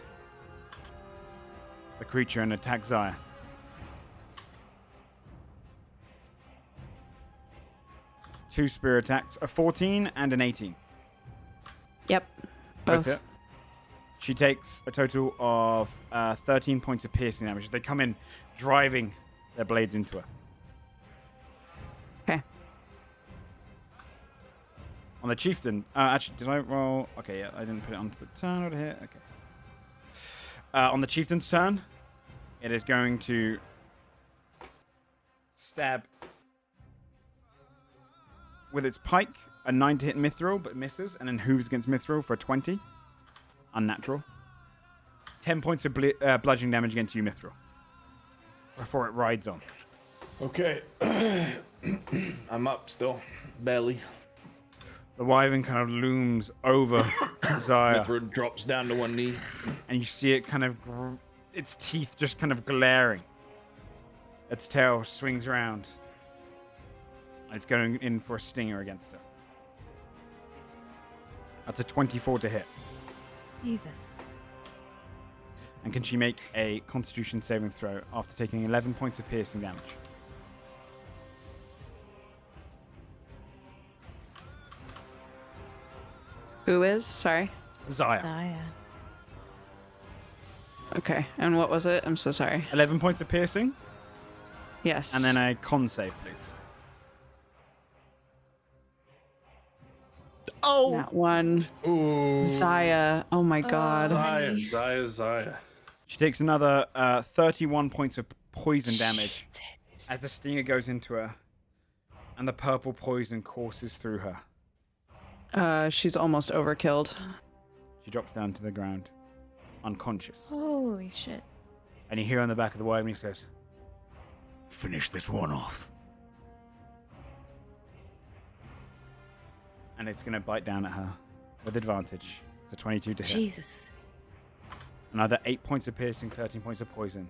the creature and attack Zaya. Two spear attacks, a 14 and an 18. Yep. Both Both. hit. She takes a total of 13 points of piercing damage. They come in driving their blades into her. Okay. On the chieftain, actually, did I roll? Okay, yeah, I didn't put it onto the turn over here. Okay. On the chieftain's turn, it is going to stab with its pike, a 9 to hit Mithril, but misses, and then hooves against Mithril for a 20. Unnatural. 10 points of bludgeoning damage against you, Mithril. Before it rides on. Okay. I'm up still. Barely. The wyvern kind of looms over Zaya, Mithril drops down to one knee. and you see it kind of, its teeth just kind of glaring. Its tail swings around. And it's going in for a stinger against her. That's a 24 to hit. Jesus. And can she make a Constitution saving throw after taking 11 points of piercing damage? Who is? Sorry. Zaya. Zaya. Okay. And what was it? I'm so sorry. 11 points of piercing, Yes. and then a con save, please. Oh, that one. Ooh. Zaya. Oh my god. Zaya. She takes another 31 points of poison damage as the stinger goes into her, and the purple poison courses through her. She's almost overkilled. She drops down to the ground, unconscious. Holy shit. And you hear on the back of the wyvern, he says, "Finish this one off." And it's going to bite down at her with advantage. It's a 22 to hit. Jesus. Another 8 points of piercing, 13 points of poison.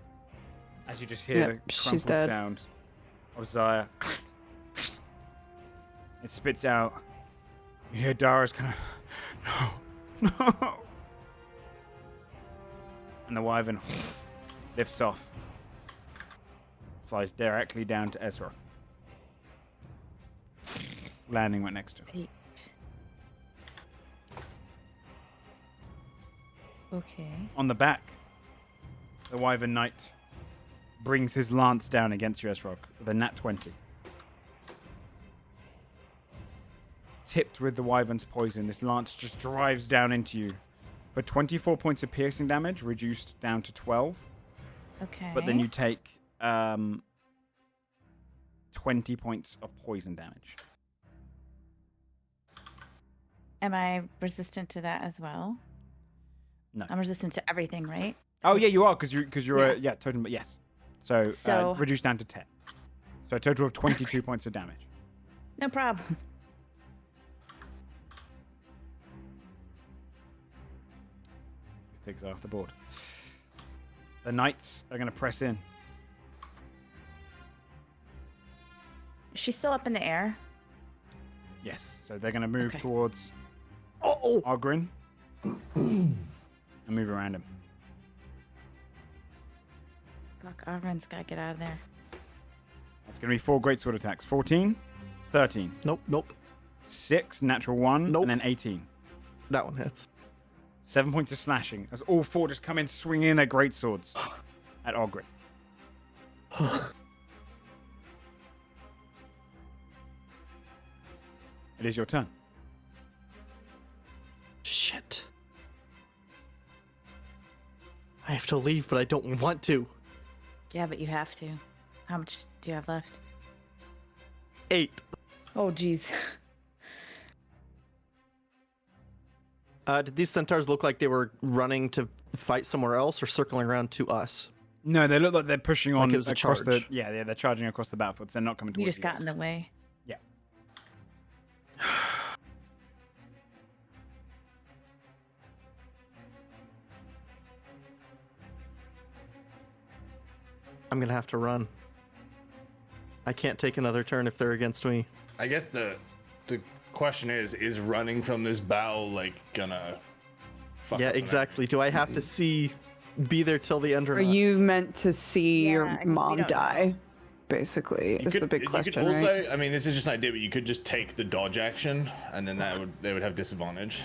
As you just hear Yep, the she's crumpled dead. sound of Zaya. It spits out. You hear Dara's kind of, no. And the wyvern lifts off. Flies directly down to Ezra. Landing right next to her. 8. Okay. On the back, the wyvern knight brings his lance down against you, Ezra, with a nat 20. Tipped with the wyvern's poison, this lance just drives down into you for 24 points of piercing damage, reduced down to 12. Okay. But then you take 20 points of poison damage. Am I resistant to that as well? No. I'm resistant to everything, right? Oh yeah, you are because you're Yeah. totem. But yes, so So- reduced down to 10. So a total of 22 points of damage. No problem. Takes it off the board. The knights are going to press in. Is she still up in the air? Yes, so they're going to move Okay. towards oh, Ogrin and move around him. Fuck, Arvin's gotta get out of there. That's going to be 4 greatsword attacks. 14, 13, nope. 6, natural 1, Nope. and then 18. That one hits. 7 points of slashing as all 4 just come in swinging their greatswords at Ogrin. It is your turn. Shit. I have to leave, but I don't want to. Yeah, but you have to. How much do you have left? 8. Oh, jeez. Did these centaurs look like they were running to fight somewhere else or circling around to us? No, they look like they're pushing on Like it was a across the. charge. Yeah, they're charging across the battlefield. So they're not coming You towards just got in guys. the way. Yeah. I'm gonna have to run. I can't take another turn if they're against me. I guess the question is running from this battle like gonna fuck Yeah, up the exactly. Do I have to be there till the end or Are not? you meant to see Yeah, I your guess we mom don't die? know. Basically, You is the big question, you could also, right? I mean, this is just an idea, but you could just take the dodge action, and then they would have disadvantage.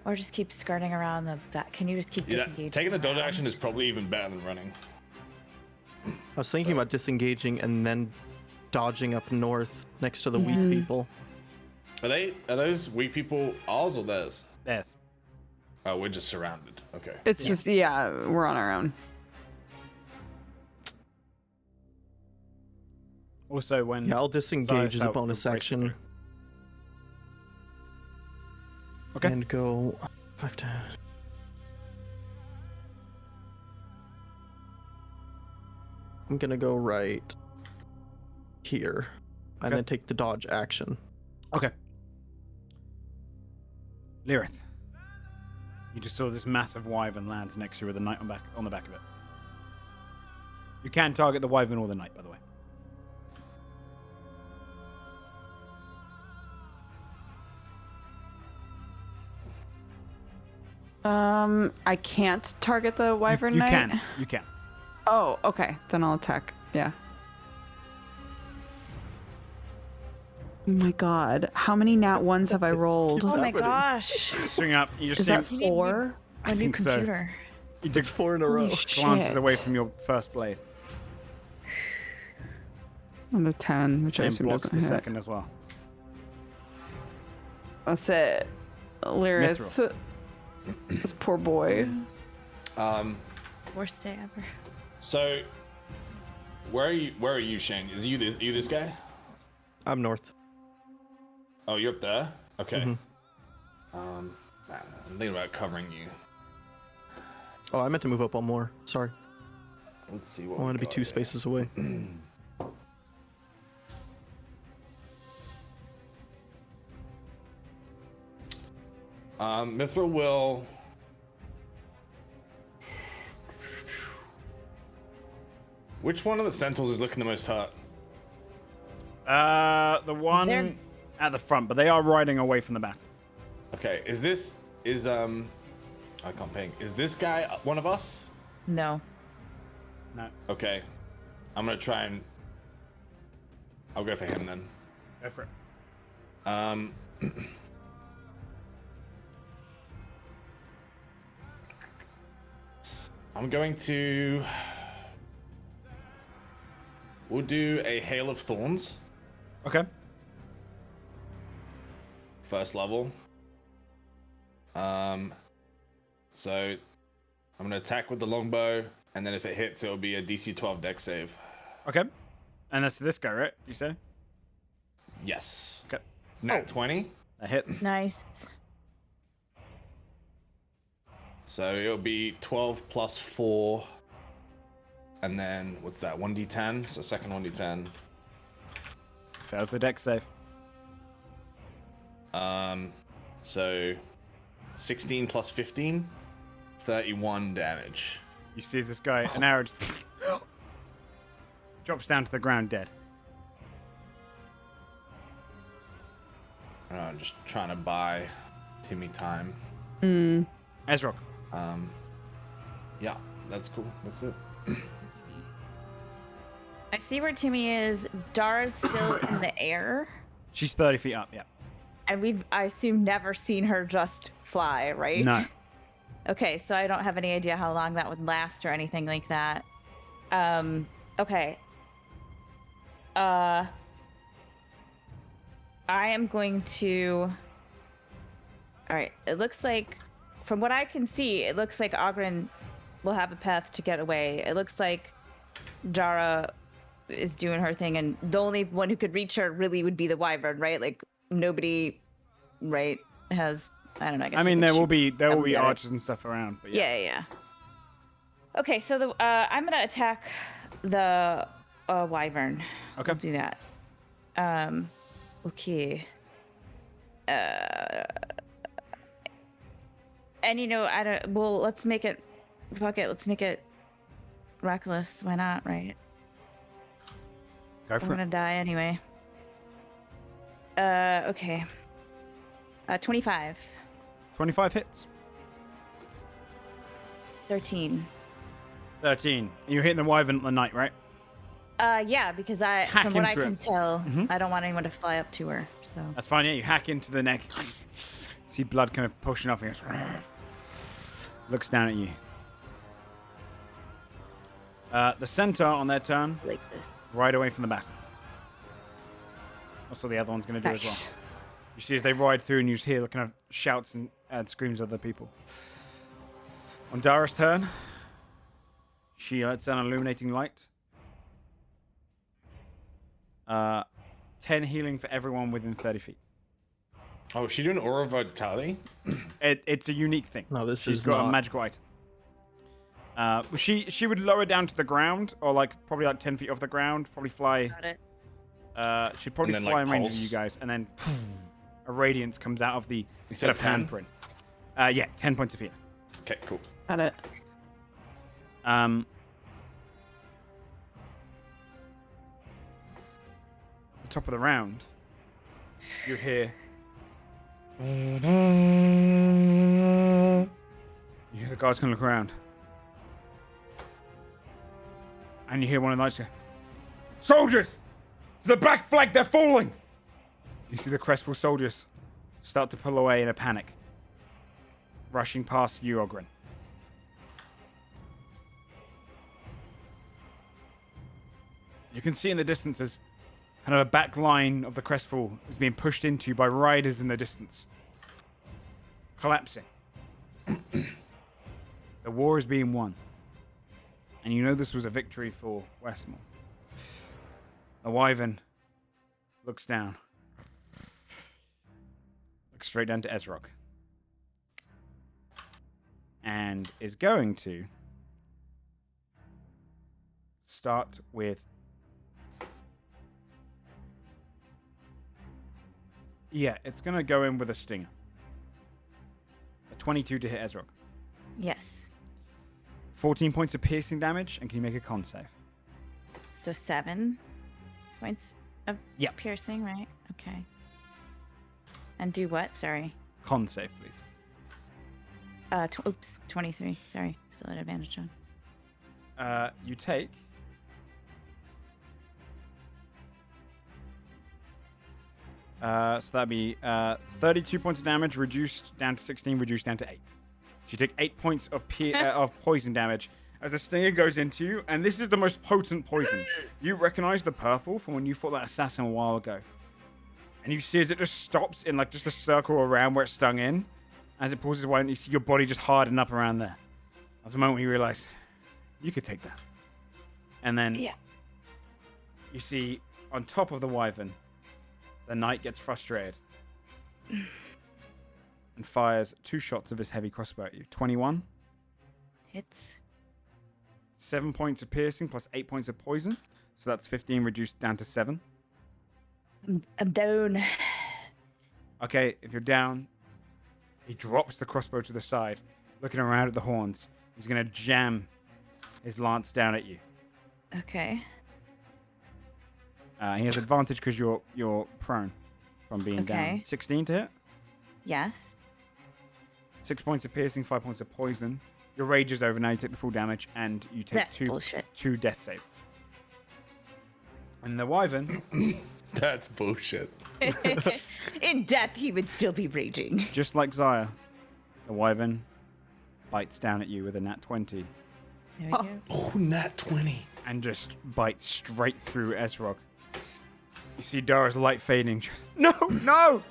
Or just keep skirting around the back. Can you just keep Yeah, disengaging? taking the dodge around? action is probably even better than running. I was thinking about disengaging and then dodging up north next to the weak people. Are those weak people ours or theirs? There's. Oh, we're just surrounded. Okay. It's just we're on our own. Also, when Yeah, I'll disengage as a Felt bonus the break action through. Okay. and go 5 10. I'm gonna go right here and Okay. then take the dodge action. Okay. Lirith, you just saw this massive wyvern lands next to you with a knight on the back of it. You can target the wyvern or the knight, by the way. I can't target the wyvern You knight. can. You can. Oh, okay. Then I'll attack. Yeah. Oh my god. How many nat ones have I rolled? keeps Oh my happening. gosh. Swing up. You just Is see that him. 4? I A new think so. computer. He It's just 4 in a row. Holy glances shit. away from your first blade On a 10, which I and assume blocks doesn't the hit. second as well. That's it. Lirith. This poor boy. Worst day ever. So, where are you, Shane? Is you this guy? I'm north. Oh, you're up there. Okay. Mhm. Man, I'm thinking about covering you. Oh, I meant to move up one more. Sorry. Let's see I what. want to we be got 2 here. spaces away. Mithril will. Which one of the centaurs is looking the most hurt? The one They're- at the front, but they are riding away from the battle. Okay, I can't ping. Is this guy one of us? No. No, Okay, I'm gonna try and. I'll go for him then. go for it. I'm going to. We'll do a Hail of Thorns, Okay. first level. So I'm gonna attack with the longbow, and then if it hits, it'll be a DC 12 dex save. Okay. And that's this guy, right? You say? Yes. Okay. Nat 20. That hits. Nice. So it'll be 12 plus 4. And then, what's that? 1d10. So second 1d10. Fails the dex save. So 16 plus 15. 31 damage. You see this guy, an arrow just drops down to the ground dead. I'm just trying to buy Timmy time. Ezrock. Yeah, that's cool. That's it. I see where Timmy is. Dara's still in the air. She's 30 feet up, yeah. And we've, I assume, never seen her just fly, right? No. Okay, so I don't have any idea how long that would last or anything like that. Okay. I am going to... Alright, it looks like, from what I can see, it looks like Ogren will have a path to get away. It looks like Dara is doing her thing, and the only one who could reach her really would be the wyvern, right? Like, nobody, right, has... I don't know. I guess I mean, they there could will be get it. archers and stuff around, but yeah. Yeah. Okay, so the I'm gonna attack the wyvern. Okay. We'll do that. Okay. And I don't. Well, let's make it. Fuck it. Let's make it reckless. Why not? Right. Go I'm for gonna it. die anyway. Okay. 25. 25 hits. 13. 13. You're hitting the wyvern at the night, right? Yeah, because Hack from what I into can it. tell, Mhm. I don't want anyone to fly up to her. So That's fine. Yeah, you hack into the neck. See blood kind of pushing off. And looks down at you. The centaur on their turn, like this. ride away from the battle. That's what the other one's going to do as Nice. well. You see as they ride through and you just hear the kind of shouts and screams of the people. On Dara's turn, she lets down an illuminating light. 10 healing for everyone within 30 feet. Oh, is she doing Aura of Vitality? It's a unique thing. No, this She's is got not. a magical item. She would lower down to the ground, or like probably like 10 feet off the ground, probably fly. Got it. She'd probably And then, fly like, in range of pulse? you guys, and then a radiance comes out of the You set said of 10? handprint. Yeah, 10 points of healing. Okay, cool. Got it. The top of the round, you hear. You hear the guards kind of look around. And you hear one of the knights go, "Soldiers! To the back flank, they're falling!" You see the crestful soldiers start to pull away in a panic, rushing past you, Ogren. You can see in the distance as kind of a back line of the crestful is being pushed into by riders in the distance, collapsing. The war is being won. And you know this was a victory for Westmore. The wyvern looks down. Looks straight down to Ezrock. And is going to start with... Yeah, it's going to go in with a stinger. A 22 to hit Ezrock. Yes. 14 points of piercing damage, and can you make a con save? So 7 points of Yep. piercing, right? Okay. And do what? Sorry. Con save, please. Oops, 23. Sorry. Still at advantage on. You take... so that'd be 32 points of damage, reduced down to 16, reduced down to 8. So you take 8 points of of poison damage as the stinger goes into you, and this is the most potent poison. You recognize the purple from when you fought that assassin a while ago. And you see as it just stops in like just a circle around where it stung in. As it pauses away, and you see your body just harden up around there. That's the moment you realize you could take that. And then Yeah. you see on top of the wyvern, the knight gets frustrated and fires 2 shots of his heavy crossbow at you. 21, Hits. 7 points of piercing plus 8 points of poison. So that's 15 reduced down to 7. I'm down. Okay, if you're down, he drops the crossbow to the side, looking around at the horns. He's going to jam his lance down at you. Okay. He has advantage because you're prone from being down. Okay. 16 to hit. Yes. 6 points of piercing, 5 points of poison. Your rage is over now. You take the full damage, and you take That's bullshit. two death saves. And the wyvern, That's bullshit. In death, he would still be raging. just like Zaya, the wyvern bites down at you with a nat 20 There we go. Oh, nat 20. and just bites straight through Ezrock. You see Dara's light fading. No, no!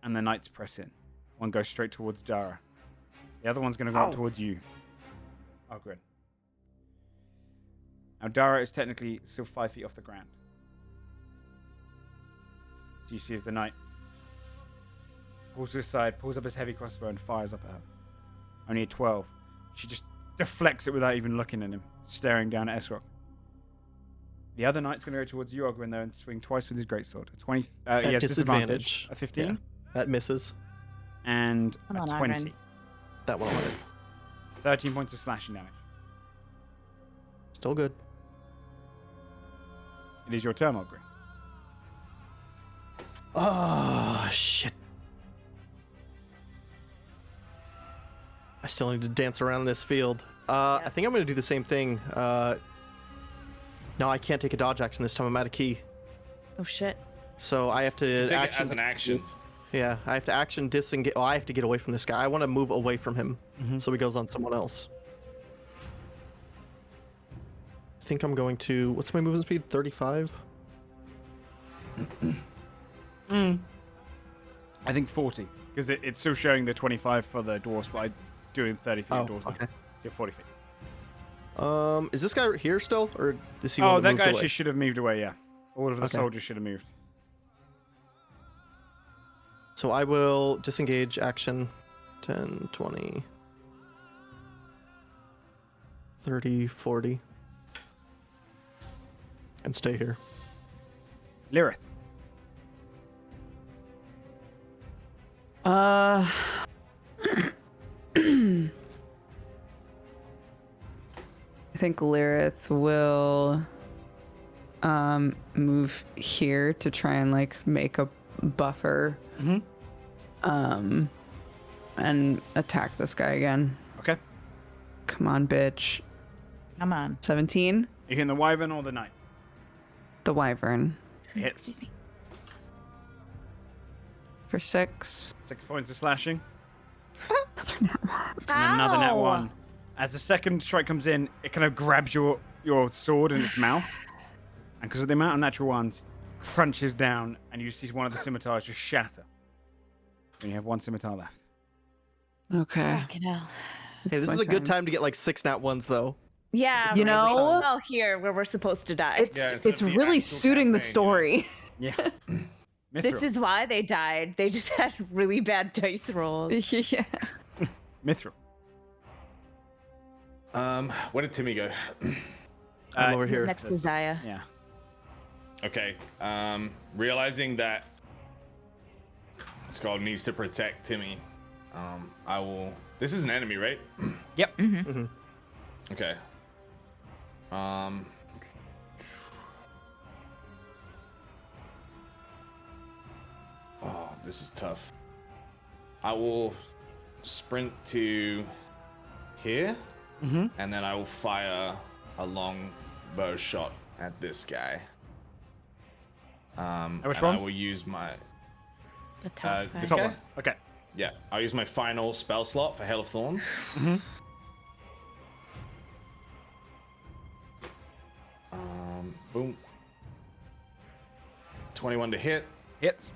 And the knights press in. One goes straight towards Dara. The other one's going to go up towards you. Oh, good. Now, Dara is technically still 5 feet off the ground. So you see as the knight pulls to his side, pulls up his heavy crossbow, and fires up at her. Only a 12. She just deflects it without even looking at him, staring down at Ezrock. The other knight's going to go towards you, Ogren, though, and swing twice with his greatsword. A 20. He has disadvantage. A 15. Yeah, that misses. And Come a on, 20. Ogren. That one. 13 points of slashing damage. Still good. It is your turn, Ogre. Oh, shit. I still need to dance around this field. I think I'm going to do the same thing. No, I can't take a dodge action this time. I'm out of key. Oh shit. So I have to Take action. it as an action. Yeah, I have to action disengage. Oh, I have to get away from this guy. I want to move away from him, so he goes on someone else. I think I'm going to. What's my movement speed? 35. I think 40 because it's still showing the 25 for the dwarves, but I'm doing 30 feet Oh, of dwarves. okay. Now. You're 40 feet. Is this guy here still, or is he? Oh, one that moved guy away? actually should have moved away. Yeah, all of the Okay. soldiers should have moved. So I will disengage action 10, 20, 30, 40. And stay here. Lyrith. I think Lyrith will move here to try and like make a buffer. And attack this guy again. Okay. Come on, bitch. Come on. 17. You hitting the wyvern or the knight? The wyvern Hits. Excuse me. for 6. 6 points of slashing. And another nat 1. As the second strike comes in, it kind of grabs your sword in its mouth. And because of the amount of natural ones, crunches down, and you see one of the scimitars just shatter. And you have one scimitar left. Okay. Fucking hell. Hey, this my is a good turn. time to get like 6 nat 1s though. Yeah, You we're know- well here where we're supposed to die. It's Yeah, instead it's of the really actual suiting the campaign, story. Yeah. This Mithril. is why they died. They just had really bad dice rolls. Yeah. Mithril. Where did Timmy go? I'm over here. Next to Zaya. Yeah. Okay. Realizing that Skull needs to protect Timmy, I will. This is an enemy, right? Yep. Okay. Oh, this is tough. I will sprint to here, and then I will fire a long bow shot at this guy. Which and one? I will use my The top this guy. guy. One. Okay. Yeah, I'll use my final spell slot for Hail of Thorns. Boom. 21 to hit, Hits.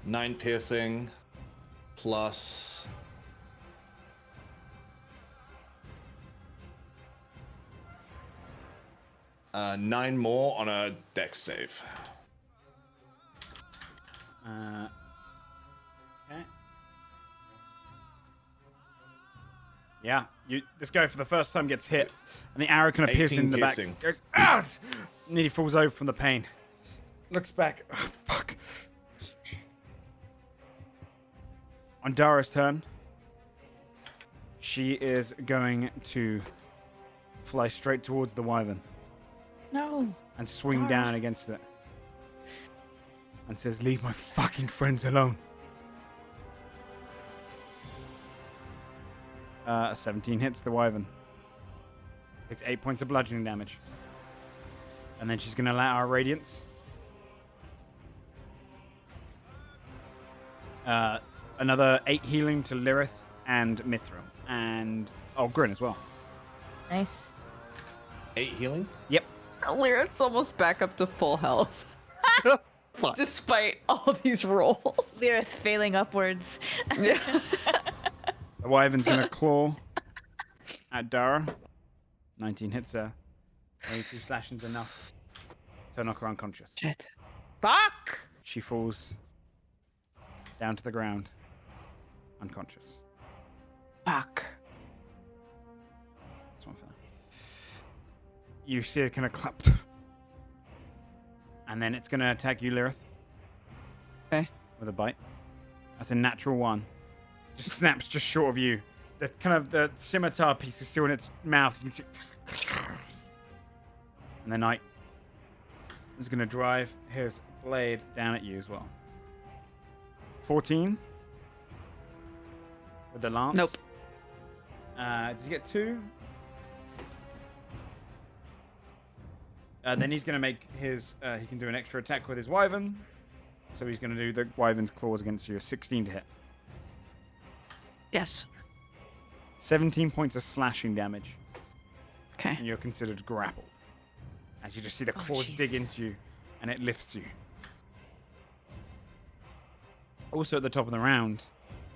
9 piercing, plus nine more on a dex save. Okay. Yeah, this guy for the first time gets hit, and the arrow kind of pierces 18 in the piercing. back. Goes, ah! Nearly falls over from the pain. Looks back. Oh, fuck. On Dara's turn, she is going to fly straight towards the wyvern No. and swing down against it. And says, "Leave my fucking friends alone." A 17 hits the wyvern. Takes 8 points of bludgeoning damage. And then she's going to allow our radiance. Another 8 healing to Lyrith and Mithril. And Grin as well. Nice. 8 healing. Yep. Lyrith's almost back up to full health. Fuck. Despite all these rolls. Lyrith failing upwards. Yeah. The wyvern's going to claw at Dara. 19 hits her. 22 slashing's enough to knock her unconscious. Shit. Fuck! She falls down to the ground, unconscious. Fuck. This one for that. You see it kind of clap. And then it's going to attack you, Lyrith. Okay. With a bite. That's a natural one. Just snaps just short of you. the scimitar piece is still in its mouth. You can see, and the knight is going to drive his blade down at you as well. 14 with the lance. Nope. Does he get 2? Then he's going to make his... he can do an extra attack with his wyvern. So he's going to do the wyvern's claws against you. 16 to hit. Yes. 17 points of slashing damage. Okay. And you're considered grappled. As you just see the claws jeez. dig into you, and it lifts you. Also at the top of the round,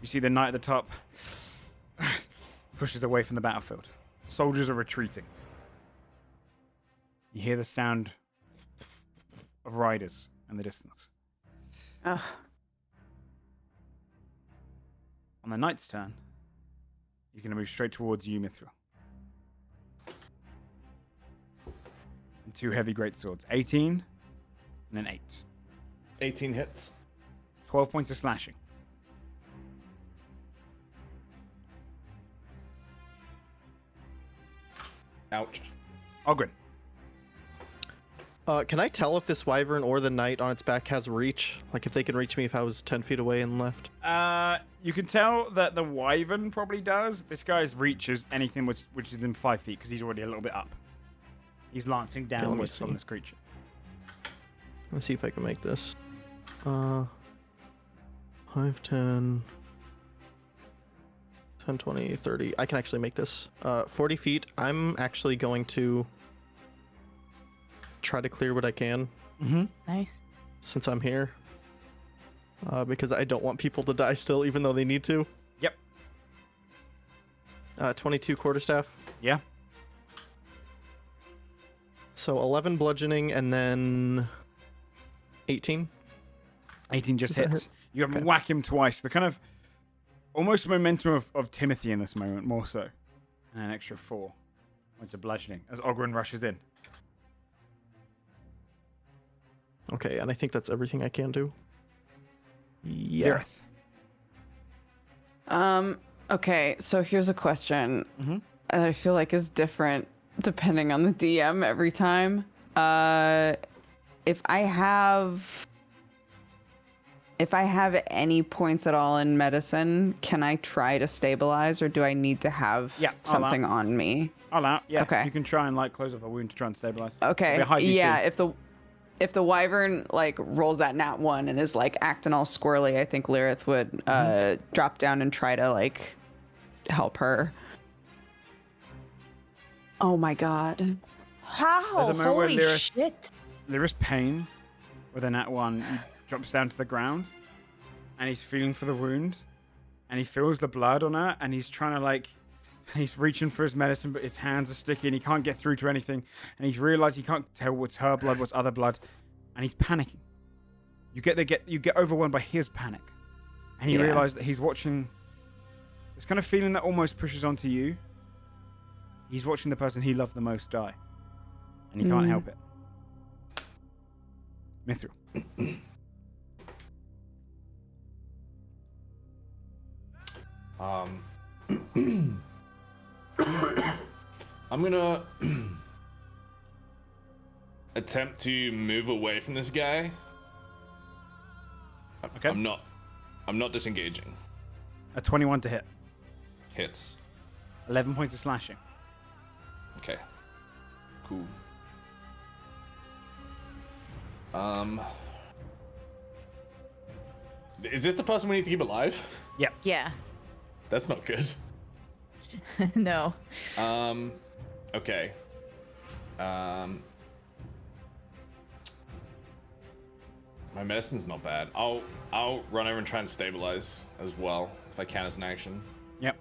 you see the knight at the top pushes away from the battlefield. Soldiers are retreating. You hear the sound of riders in the distance. Ugh. On the knight's turn, he's going to move straight towards you, Mithril. And 2 heavy greatswords. 18 and an 8. 18 hits. 12 points of slashing. Ouch. Ogren. Can I tell if this wyvern or the knight on its back has reach? Like if they can reach me if I was 10 feet away and left? You can tell that the wyvern probably does. This guy's reach is anything which is in 5 feet because he's already a little bit up. He's lancing downwards from see. this creature. Let's see if I can make this. 5, 10, 10, 20, 30. I can actually make this. 40 feet. I'm actually going to try to clear what I can Mm-hmm. Nice. since I'm here. Because I don't want people to die still, even though they need to. Yep. 22 quarterstaff. Yeah. So 11 bludgeoning and then 18. 18 just Does that hits. hurt? You have Okay. whack him twice. The kind of almost momentum of Timothy in this moment, more so. And an extra 4 points of bludgeoning as Ogren rushes in. Okay, and I think that's everything I can do. Yeah. Gareth. Okay, so here's a question Mhm. that I feel like is different depending on the DM every time. If I have any points at all in medicine, can I try to stabilize, or do I need to have Yeah, I'll something on me? All out. Yeah. Okay. You can try and close up a wound to try and stabilize. Okay. It'll be a high DC. Yeah, if the wyvern rolls that nat 1 and is acting all squirrely, I think Lyrith would drop down and try to help her. Oh my god. How? There's a moment where Holy Lyrith- shit. There is pain with a nat 1. He drops down to the ground and he's feeling for the wound and he feels the blood on her and he's trying to he's reaching for his medicine but his hands are sticky and he can't get through to anything and he's realized he can't tell what's her blood, what's other blood, and he's panicking. You get overwhelmed by his panic and you Yeah. realize that he's watching this kind of feeling that almost pushes onto you. He's watching the person he loved the most die and he can't help it. Mithril. I'm gonna attempt to move away from this guy. Okay. I'm not disengaging. A 21 to hit. Hits. 11 points of slashing. Okay. Cool. Is this the person we need to keep alive? Yeah. That's not good. No. Okay. My medicine's not bad. I'll run over and try and stabilize as well if I can as an action. Yep.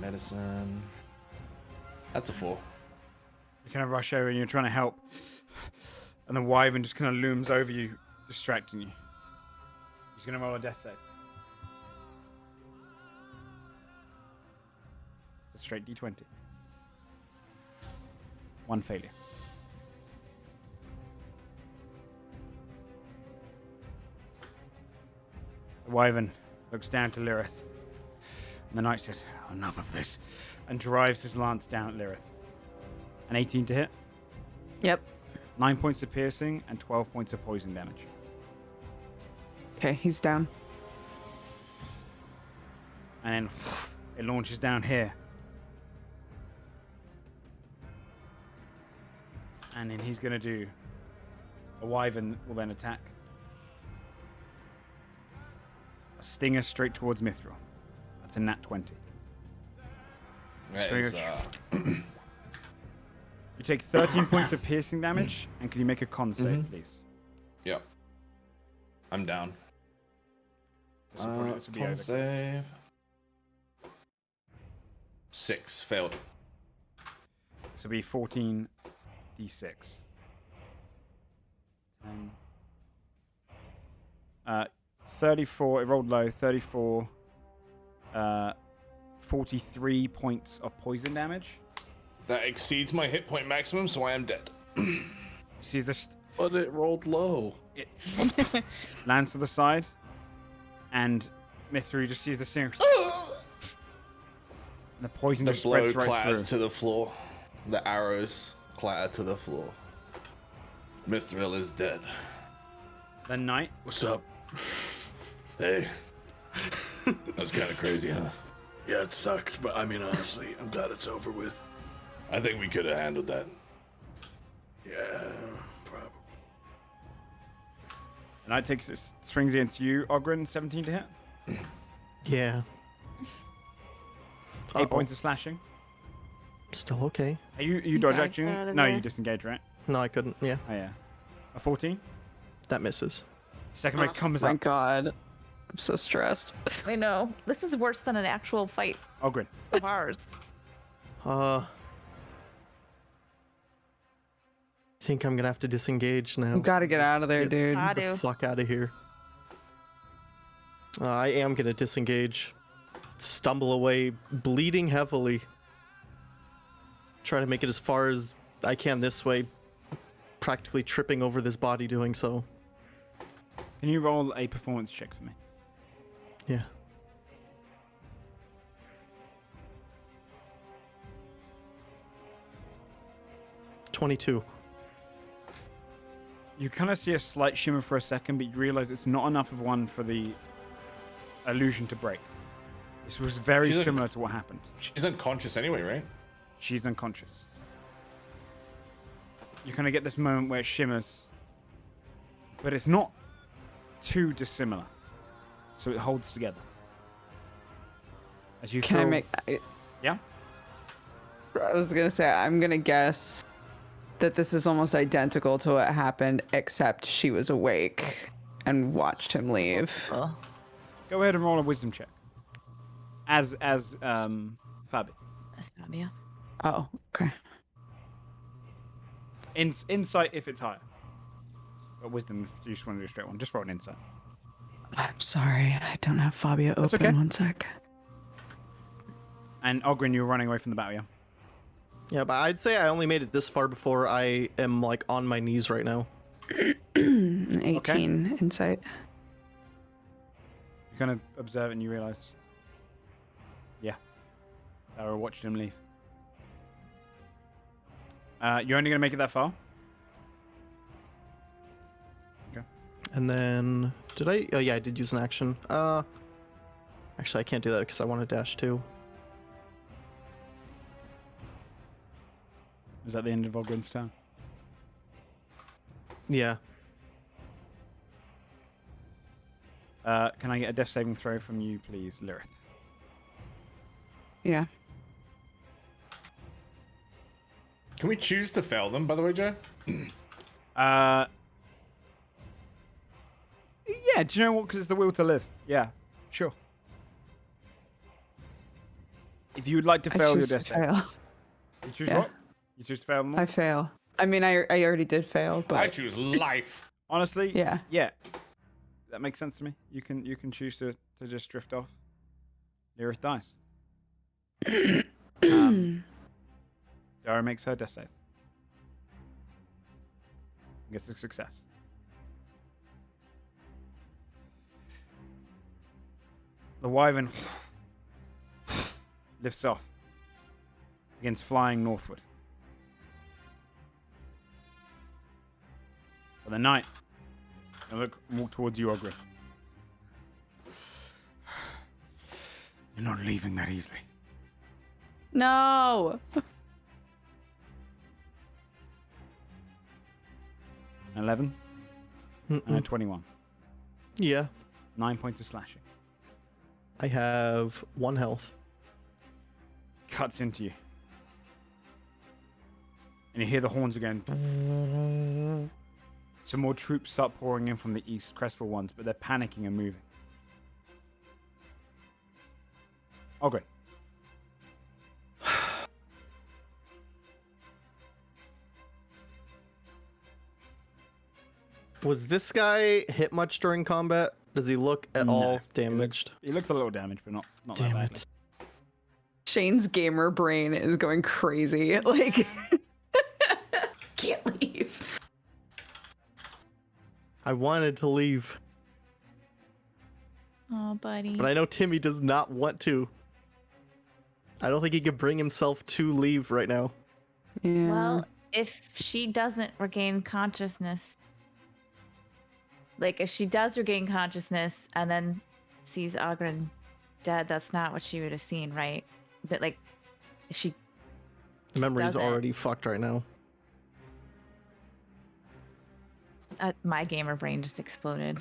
Medicine. That's a 4. You kind of rush over and you're trying to help. And the wyvern just kind of looms over you, distracting you. He's going to roll a death save. A straight d20. 1 failure. The wyvern looks down to Lirith. And the knight says, enough of this. And drives his lance down at Lirith. An 18 to hit. Yep. 9 points of piercing and 12 points of poison damage. Okay, he's down. And then it launches down here. And then he's going to do... A wyvern will then attack. A stinger straight towards Mithril. That's a nat 20. That So is, You take 13 points of piercing damage, and can you make a con save, please? Yep. I'm down. This will be Con over. save. 6 failed. This will be 14 d6. 10. 34, it rolled low, 34, 43 points of poison damage. That exceeds my hit point maximum, so I am dead. You see this, But it rolled low. it lands to the side, and Mithri just sees the singer. And the poison The just blow spreads right clatters through. to the floor. The arrows clatter to the floor. Mithril is dead. The knight, What's up? Hey. That's kind of crazy, huh? Yeah, it sucked, but I mean, honestly, I'm glad it's over with. I think we could have handled that. Yeah, probably. the knight takes this, swings against you, Ogren, 17 to hit. Yeah. 8 points of slashing. Still okay. Are you dodge dodged acting? out of No, there. you disengage, right? No, I couldn't. Yeah, Oh yeah. A 14. that misses. Second mate comes My up. God. I'm so stressed. I know. This is worse than an actual fight Ogren. of ours. I think I'm gonna have to disengage now. You gotta get out of there, Get dude. I the do. fuck out of here. I am gonna disengage. Stumble away, bleeding heavily. Try to make it as far as I can this way. Practically tripping over this body doing so. Can you roll a performance check for me? Yeah. $22. You kind of see a slight shimmer for a second, but you realize it's not enough of one for the illusion to break. This was very She's similar to what happened. She's unconscious anyway, right? She's unconscious. You kind of get this moment where it shimmers, but it's not too dissimilar, so it holds together. As you Can I feel- make... Yeah? I was gonna say, I'm gonna guess that this is almost identical to what happened, except she was awake and watched him leave. Oh, Go ahead and roll a wisdom check. As Fabi. that's Fabio. Oh, okay. Insight if it's higher. But wisdom if you just want to do a straight one. Just roll an insight. I'm sorry, I don't have Fabio That's open. okay. One sec. And Ogren, you were running away from the battle, yeah? Yeah, but I'd say I only made it this far before I am like on my knees right now. 18 insight. You kind of observe it and you realize, yeah, Dara watched him leave. You're only going to make it that far? Okay. And then did I? Oh yeah, I did use an action. Actually, I can't do that because I want to dash too. Is that the end of Ogren's turn? Yeah. Can I get a death saving throw from you, please, Lirith? Yeah. Can we choose to fail them, by the way, Joe? Yeah, do you know what? Because it's the will to live. Yeah, sure. If you would like to I fail your choose to death save. fail. You choose Yeah. what? You choose to fail them all? I fail. I mean, I already did fail, but I choose life. Honestly, yeah. That makes sense to me. You can choose to just drift off. Lirith dies. Dara makes her death save. Gets a success. The wyvern lifts off, begins flying northward. But the knight will walk towards you, Ogre. You're not leaving that easily. No. 11 and a 21. Yeah. 9 points of slashing. I have 1 health. Cuts into you. And you hear the horns again. Some more troops start pouring in from the east, Crestful ones, but they're panicking and moving. Ogre. Was this guy hit much during combat? Does he look at No. all damaged? He looks a little damaged, but not that Damn badly. it. Shane's gamer brain is going crazy. Like, can't leave. I wanted to leave, Oh, buddy. but I know Timmy does not want to. I don't think he could bring himself to leave right now. Yeah. Well, if she doesn't regain consciousness, like if she does regain consciousness and then sees Ogren dead, that's not what she would have seen, right? But like, if she Memory's doesn't- already fucked right now. my gamer brain just exploded.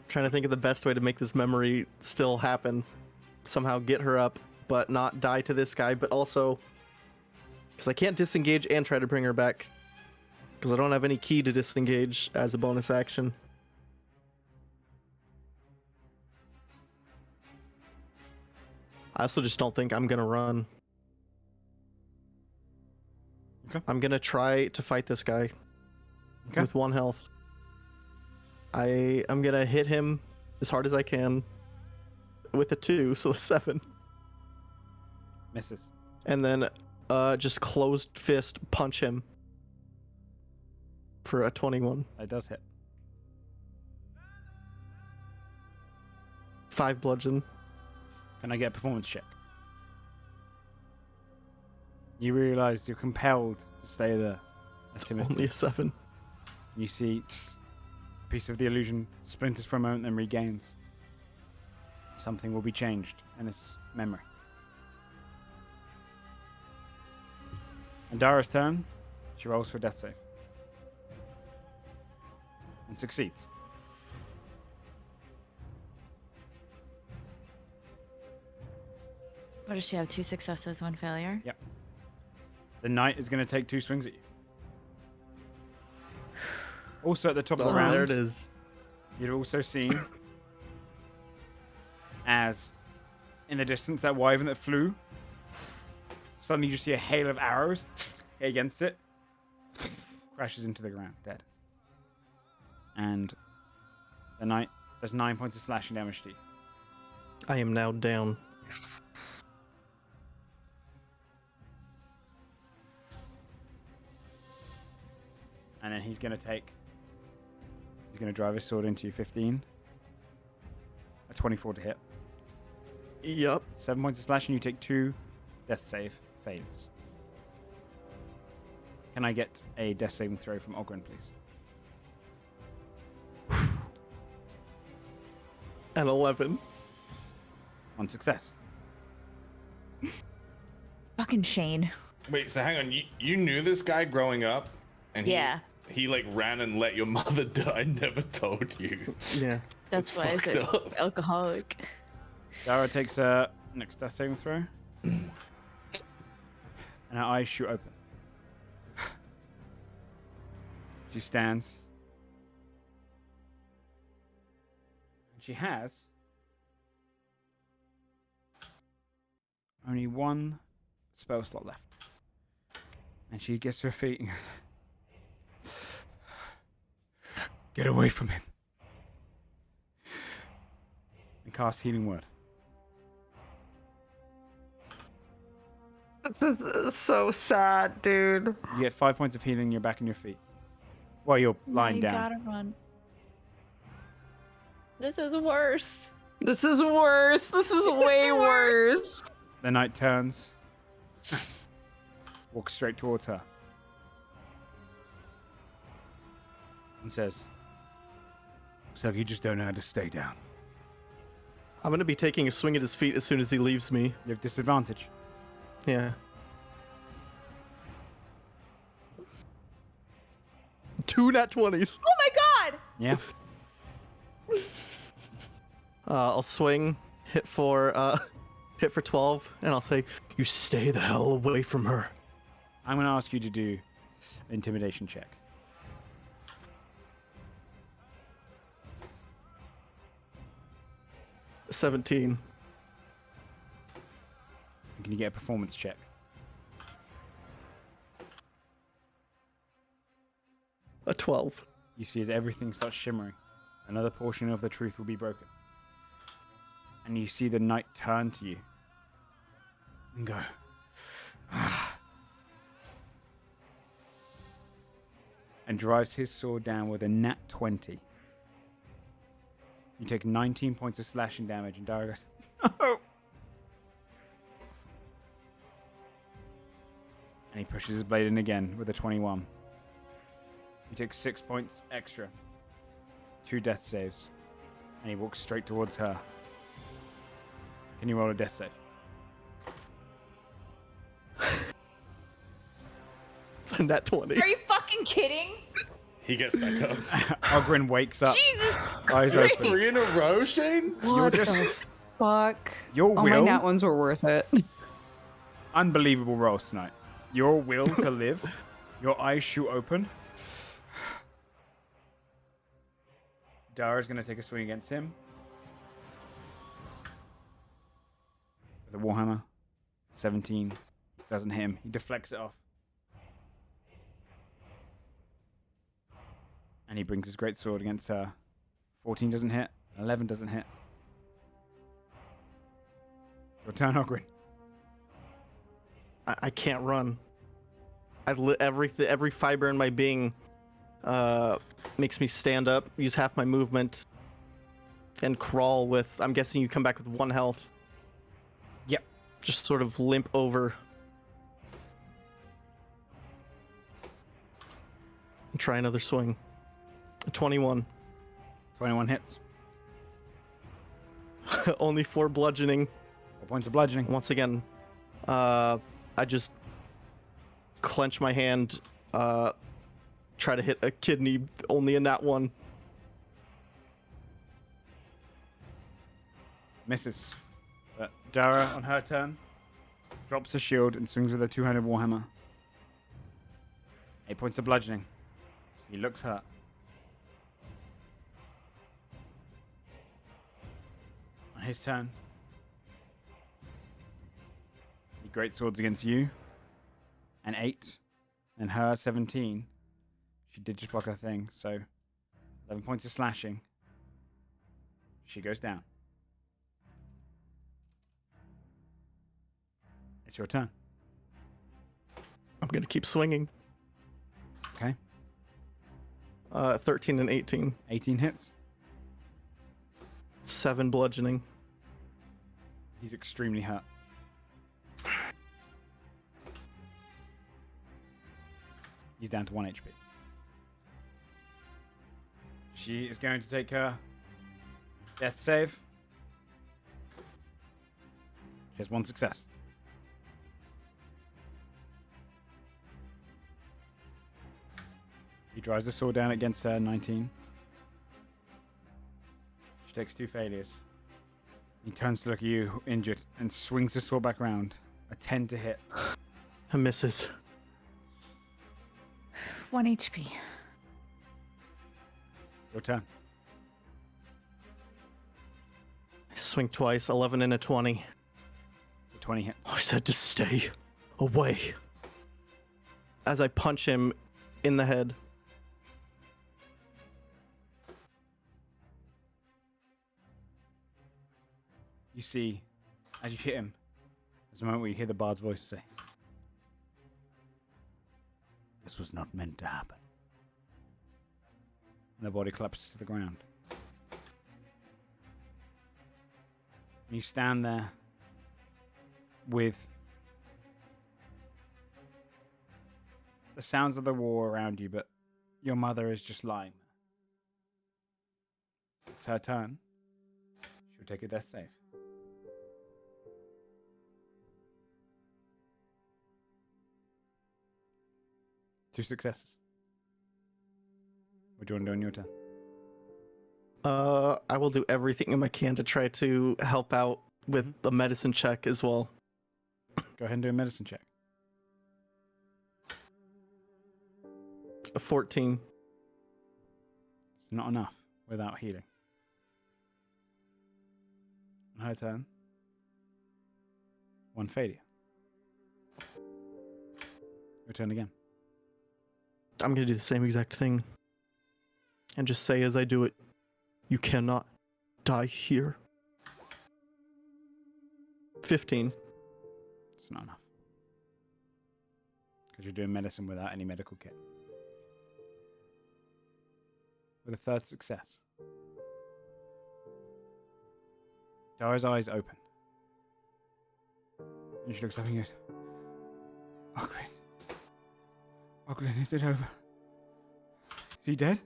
Trying to think of the best way to make this memory still happen. Somehow get her up, but not die to this guy, but also because I can't disengage and try to bring her back because I don't have any key to disengage as a bonus action. I also just don't think I'm gonna run. Okay. I'm gonna try to fight this guy Okay. with 1 health. I'm gonna hit him as hard as I can with a 2, so a 7. Misses. And then just closed fist punch him for a 21. That does hit. 5 bludgeon. Can I get a performance check? You realize you're compelled to stay there. As Timothy. Only a 7. You see a piece of the illusion splinters for a moment and regains. Something will be changed in this memory. And Dara's turn. She rolls for a death save. And succeeds. What does she have? 2 successes, 1 failure? Yep. The knight is going to take 2 swings at you. Also at the top of Oh, the round, there it is. you'd also seen as in the distance that wyvern that flew, suddenly you just see a hail of arrows hit against it, crashes into the ground, dead. And the knight does 9 points of slashing damage to you. I am now down. And then he's going to drive his sword into you. 15. A 24 to hit. Yup. 7 points of slashing, you take 2 death save failures. Can I get a death saving throw from Ogren, please? And 11. 1 success. Fucking Shane. Wait, so hang on. You knew this guy growing up? And Yeah. He like ran and let your mother die. I never told you. Yeah. That's why I fucked said up. alcoholic. Dara takes a next death saving throw. And her eyes shoot open. She stands. And she has only 1 spell slot left. And she gets to her feet and goes, "Get away from him." And cast Healing Word. This is so sad, dude. You get 5 points of healing, you're back on your feet. Well, you're lying you down. gotta run. This is worse. This is worse. This is way worse. The knight turns, walks straight towards her, and says, "Looks like you just don't know how to stay down. I'm gonna be taking a swing at his feet as soon as he leaves me. You have disadvantage." Yeah. 2 nat 20s. Oh my god! Yeah. I'll swing, hit for 12, and I'll say, "You stay the hell away from her." I'm going to ask you to do an intimidation check. "17. Can you get a performance check? A 12. You see as everything starts shimmering, another portion of the truth will be broken. And you see the knight turn to you and go, "Ah," and drives his sword down with a nat 20. You take 19 points of slashing damage, and Dara goes, "No!" And he pushes his blade in again with a 21. He takes 6 points extra, 2 death saves, and he walks straight towards her. Can you roll a death save? It's a nat 20. Are you fucking kidding? He gets back up. Ogren wakes up, Jesus eyes Christ. open. 3 in a row, Shane? What just- the fuck? Your All my will, nat ones were worth it. unbelievable rolls tonight. Your will to live, your eyes shoot open. Dara's going to take a swing against him. With a Warhammer. 17. Doesn't hit him. He deflects it off. And he brings his great sword against her. 14 doesn't hit. 11 doesn't hit. Your turn, Ogren. I can't run. Every fiber in my being makes me stand up, use half my movement, and crawl with, I'm guessing you come back with 1 health. Yep. Just sort of limp over. And try another swing. 21. 21 hits. Only 4 bludgeoning. 4 points of bludgeoning. Once again, I just clench my hand, try to hit a kidney, only a nat 1. Misses. But Dara, on her turn, drops her shield and swings with a 200 Warhammer. 8 points of bludgeoning. He looks hurt. On his turn, he great swords against you. An 8. And her 17. She did just block her thing, so 11 points of slashing. She goes down. It's your turn. I'm gonna keep swinging. Okay. 13 and 18. 18 hits. 7 bludgeoning. He's extremely hurt. He's down to 1 HP. She is going to take her death save. She has 1 success. He drives the sword down against her, 19. She takes 2 failures. He turns to look at you, injured, and swings the sword back around. A 10 to hit. And misses. 1 HP. Your turn. I swing twice, 11 and a 20. The 20 hits. I said to stay away. As I punch him in the head. You see, as you hit him, there's a moment where you hear the bard's voice say, "This was not meant to happen." And the body collapses to the ground. You stand there with the sounds of the war around you, but your mother is just lying there. It's her turn. She'll take a death save. Two successes. What do you want to do on your turn? I will do everything in my can to try to help out with the medicine check as well. Go ahead and do a medicine check. A 14. It's not enough without healing. On her turn. One failure. Your turn again. I'm going to do the same exact thing. And just say as I do it, you cannot die here. 15. It's not enough. Because you're doing medicine without any medical kit. With a third success. Dara's eyes open. And she looks up and goes, Ogren, is it over? Is he dead?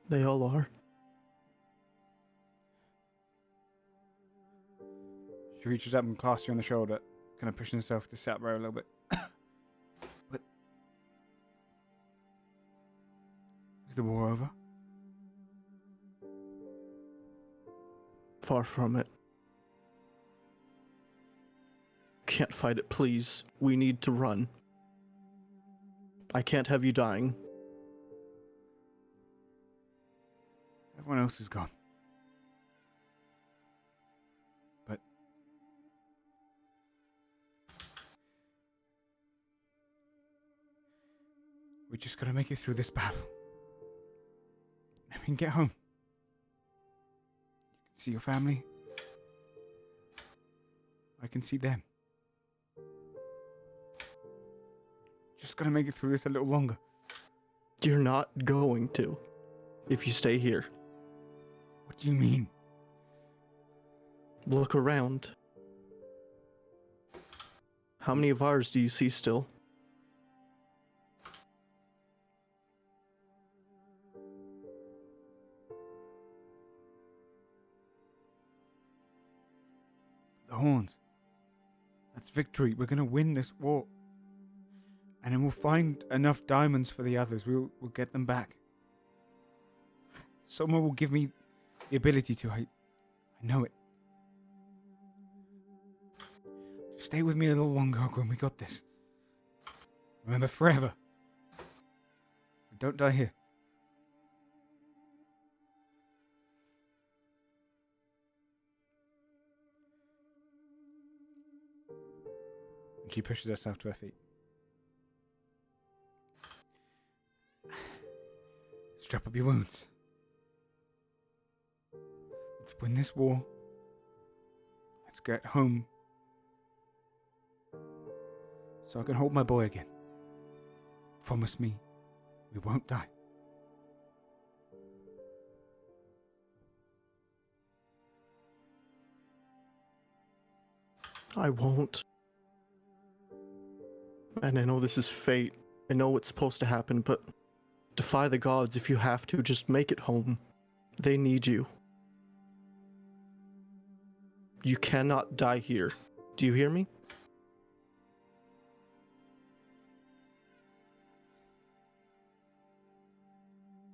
They all are. She reaches up and clasps you on the shoulder, kind of pushing herself to sit up a little bit. But is the war over? Far from it. Can't fight it, please. We need to run. I can't have you dying. Everyone else is gone. But we just gotta make it through this battle. Then we can get home. You can see your family. I can see them. Just gotta make it through this a little longer. You're not going to, if you stay here. What do you mean? Look around. How many of ours do you see still? The horns. That's victory. We're gonna win this war. And then we'll find enough diamonds for the others. We'll get them back. Someone will give me the ability to. I know it. Just stay with me a little longer, Ogren. We got this. Remember, forever. We don't die here. And she pushes herself to her feet. Strap up your wounds. Let's win this war. Let's get home. So I can hold my boy again. Promise me we won't die. I won't. And I know this is fate. I know what's supposed to happen, but defy the gods if you have to. Just make it home. They need you. You cannot die here. Do you hear me?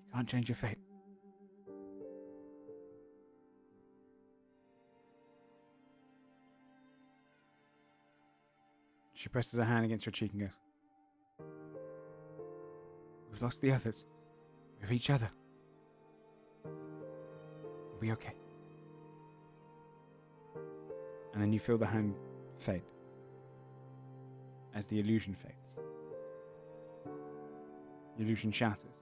You can't change your fate. She presses her hand against your cheek and goes, we've lost the others. We have each other. We'll be okay. And then you feel the hand fade as the illusion fades. The illusion shatters.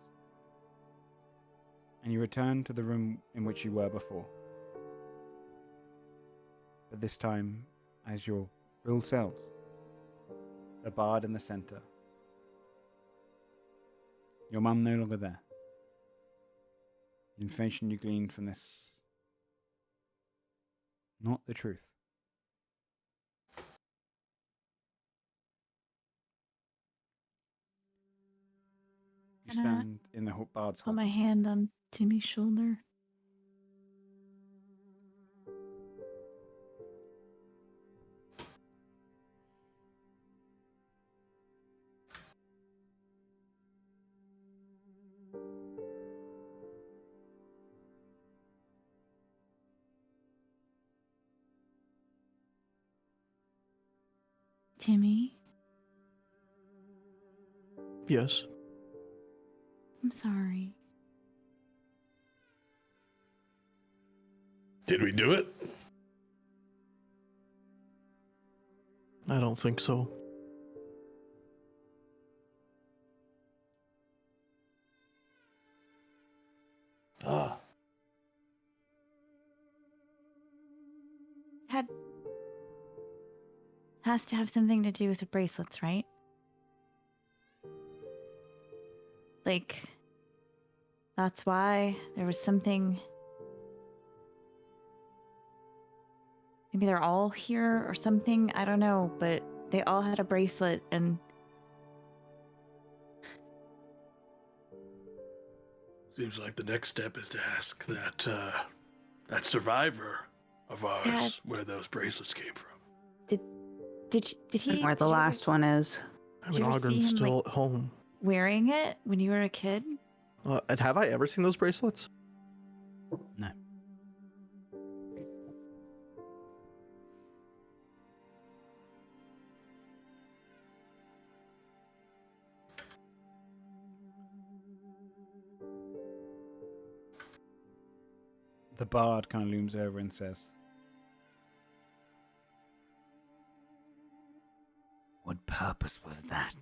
And you return to the room in which you were before. But this time as your real selves. The bard in the center. Your mum no longer there. The information you gleaned from this not the truth. You Can I stand in the bard's Put hall. my hand on Timmy's shoulder. Timmy, Yes. I'm sorry. Did we do it? I don't think so. Ah. Has to have something to do with the bracelets, right? Like, that's why there was something. Maybe they're all here or something. I don't know, but they all had a bracelet and Seems like the next step is to ask that survivor of ours where those bracelets came from. did he Where the did you last one is. I Did mean, you ever see Ogren's him, still like- at home. wearing it when you were a kid? And have I ever seen those bracelets? No. The bard kind of looms over and says, "What purpose was that?"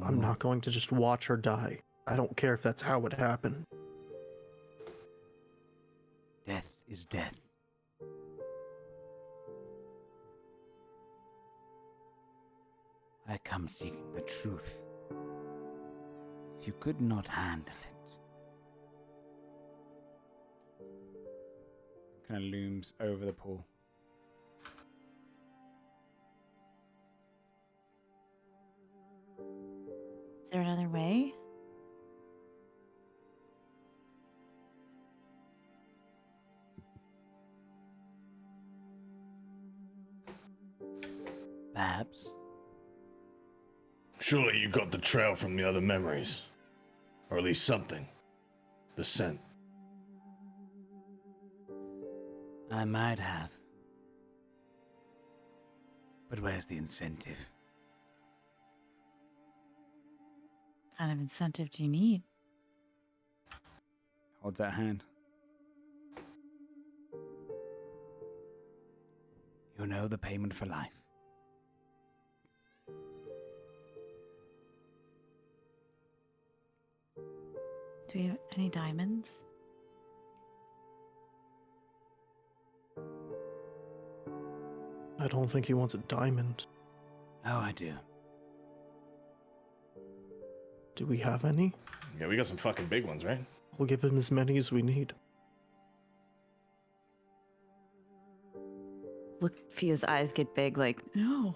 I'm not going to just watch her die. I don't care if that's how it happened. Death is death. I come seeking the truth. If you could not handle it. Kind of looms over the pool. Is there another way? Perhaps. Surely you got the trail from the other memories. Or at least something. The scent. I might have. But where's the incentive? What kind of incentive do you need? Holds that hand. You know the payment for life. Do we have any diamonds? I don't think he wants a diamond. Oh, I do. Do we have any? Yeah, we got some fucking big ones, right? We'll give him as many as we need. Look, Fia's eyes get big, like, no.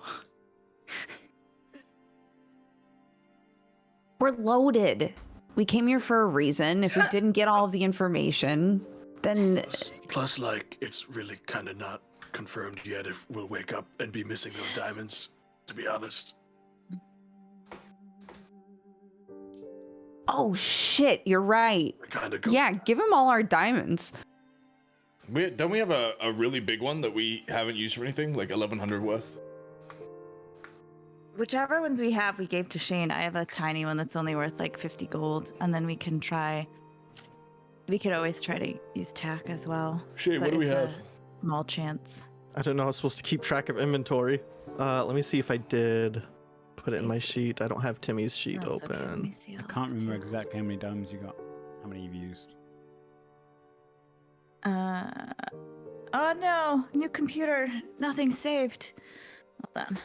We're loaded. We came here for a reason. If we didn't get all of the information, then Plus, like, it's really kind of not confirmed yet if we'll wake up and be missing those diamonds, to be honest. oh shit, you're right. It kind of Yeah, give him all our diamonds. Don't we have a really big one that we haven't used for anything? Like 1,100 worth? Whichever ones we have, we gave to Shane. I have a tiny one that's only worth like 50 gold, and then we can try. We could always try to use tack as well. Shane, what but do we it's have? a small chance. I don't know. I was supposed to keep track of inventory. Let me see if I did put it in my sheet. I don't have Timmy's sheet That's okay, let open. me see I how can't remember much. exactly how many diamonds you got. How many you've used. Oh no, new computer, nothing saved. Hold on.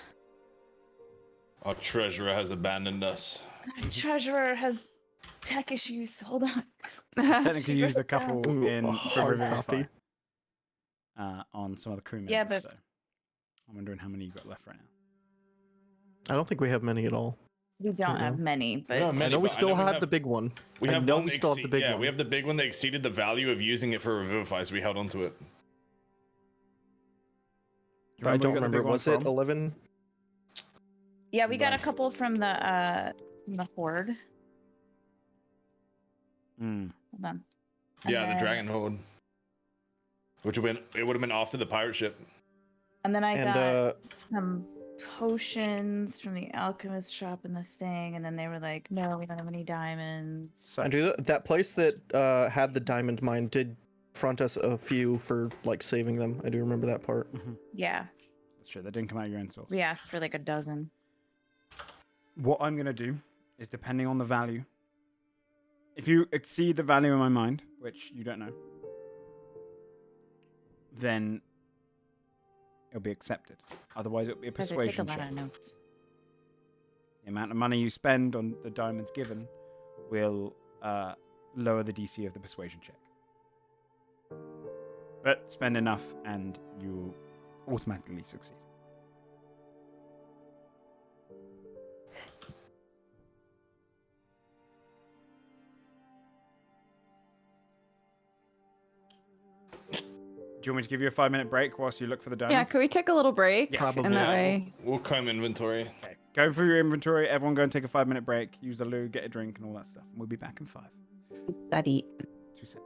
Our treasurer has abandoned us. Our treasurer has tech issues. Hold on. Technically She used a wrote down. couple Ooh, in a for hard Revivify, copy. on some of the crew members. Yeah, but- So I'm wondering how many you got left right now. I don't think we have many at all. We don't Right have now. many, We but don't have I many, know we but still have have the big one. We I have know one we that still have the big yeah, one. we have the big one that exceeded the value of using it for Revivify, so we held on to it. Do you I where don't you got the remember. big one Was it from? 11? yeah, we got a Right. couple from the horde. Mm. Hold on. Yeah, And the then- Dragon Horde. Which would have been after the pirate ship. And then I And got some potions from the alchemist shop and the thing, and then they were like, "No, we don't have any diamonds." So, Andrew, that place that had the diamond mine did front us a few for like saving them. I do remember that part. Yeah, that's true. That didn't come out of your own source. we asked for like a dozen. What I'm going to do is, depending on the value, if you exceed the value in my mind, which you don't know, then it'll be accepted. Otherwise, it'll be a Because I take a persuasion lot check. of notes. The amount of money you spend on the diamonds given will lower the DC of the persuasion check. But spend enough and you automatically succeed. Do you want me to give you a 5-minute break whilst you look for the diamonds? Yeah, could we take a little break? Yeah. Probably. And that Yeah, way. we'll comb inventory. Okay. Go through your inventory. Everyone go and take a 5-minute break. Use the loo, get a drink, and all that stuff. And we'll be back in 5. Daddy. 2 6.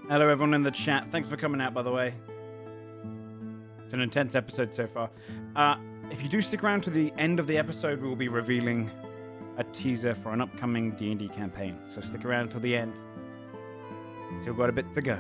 Hello, everyone in the chat. Thanks for coming out, by the way. It's an intense episode so far. If you do stick around to the end of the episode, we will be revealing a teaser for an upcoming D&D campaign. So stick around till the end. Still got a bit to go.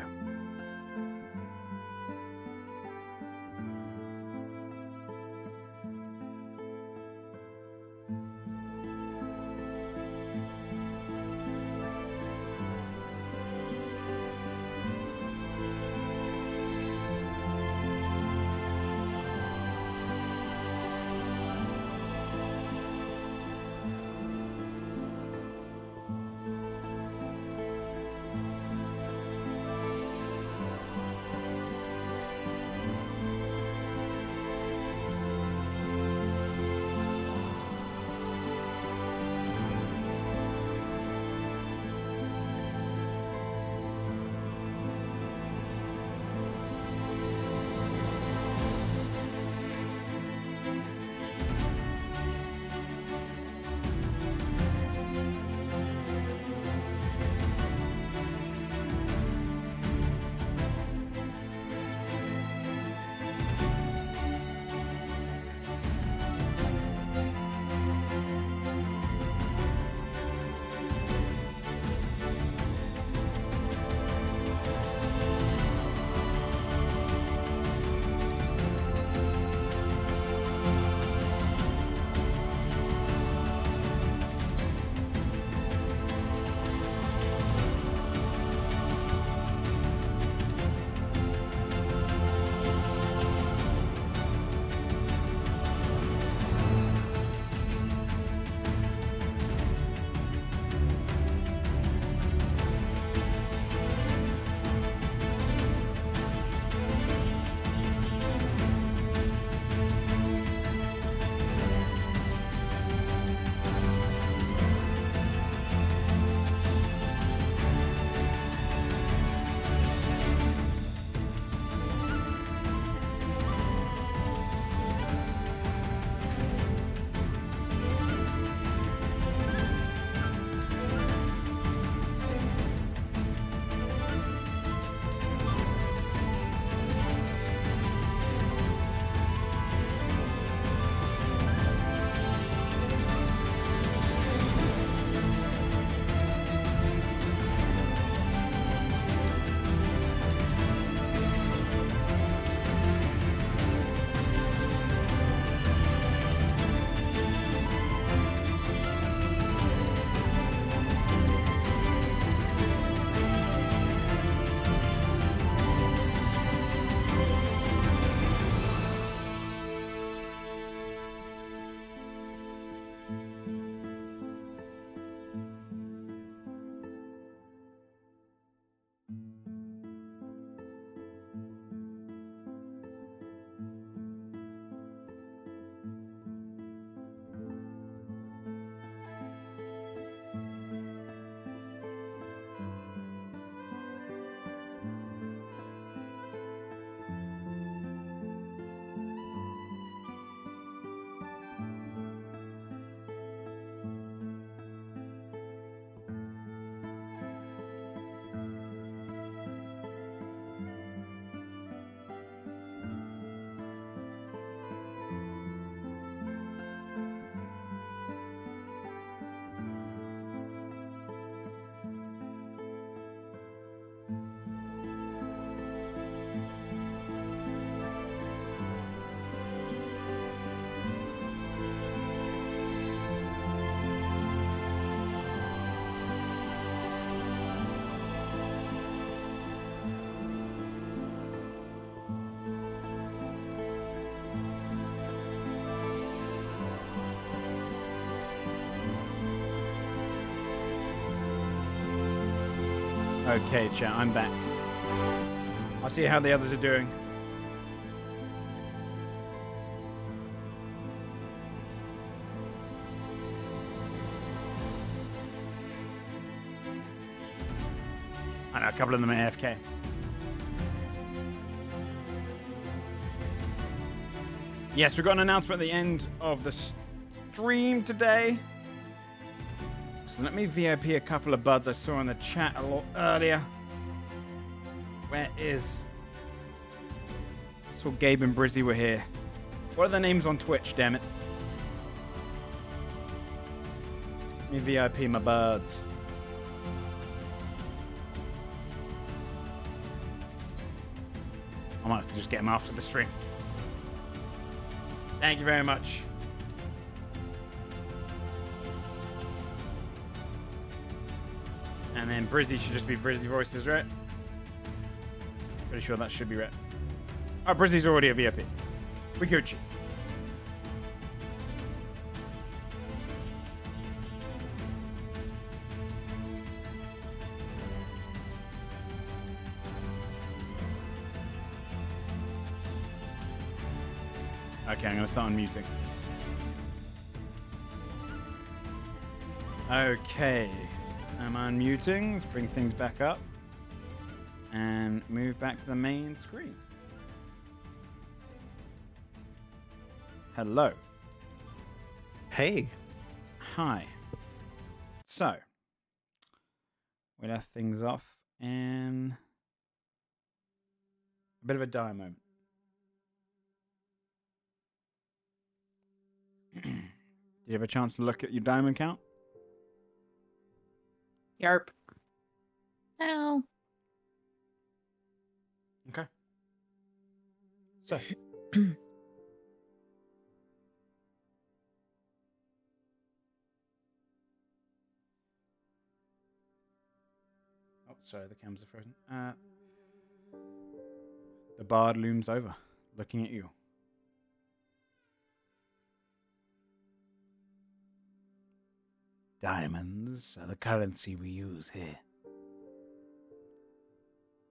Okay, chat, I'm back. I'll see how the others are doing. I know a couple of them are AFK. Yes, we got an announcement at the end of the stream today. So let me VIP a couple of buds I saw in the chat a lot earlier. Where is... I saw Gabe and Brizzy were here. What are their names on Twitch, damn it? Let me VIP my buds. I might have to just get them after the stream. Thank you very much. And then Brizzy should just be Brizzy Voices, right? Pretty sure that should be right. Oh, Brizzy's already a VIP. We Gucci. Okay, I'm going to start unmuting. Okay. I'm unmuting. Let's bring things back up. And move back to the main screen. Hello. Hey. Hi. So, we left things off in a bit of a dire moment. Did you have a chance to look at your diamond count? Yarp. Oh. Okay. So. Oh, sorry, the cams are frozen. The bard looms over, looking at you. Diamonds are the currency we use here.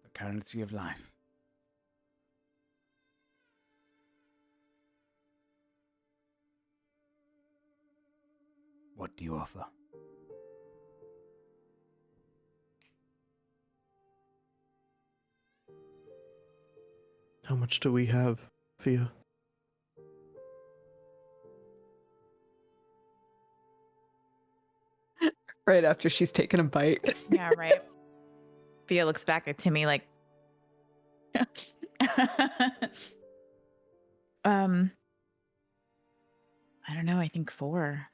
The currency of life. What do you offer? How much do we have, Fia? Right after she's taken a bite. Yeah, right. Fia looks back at Timmy like, I don't know. I think 4.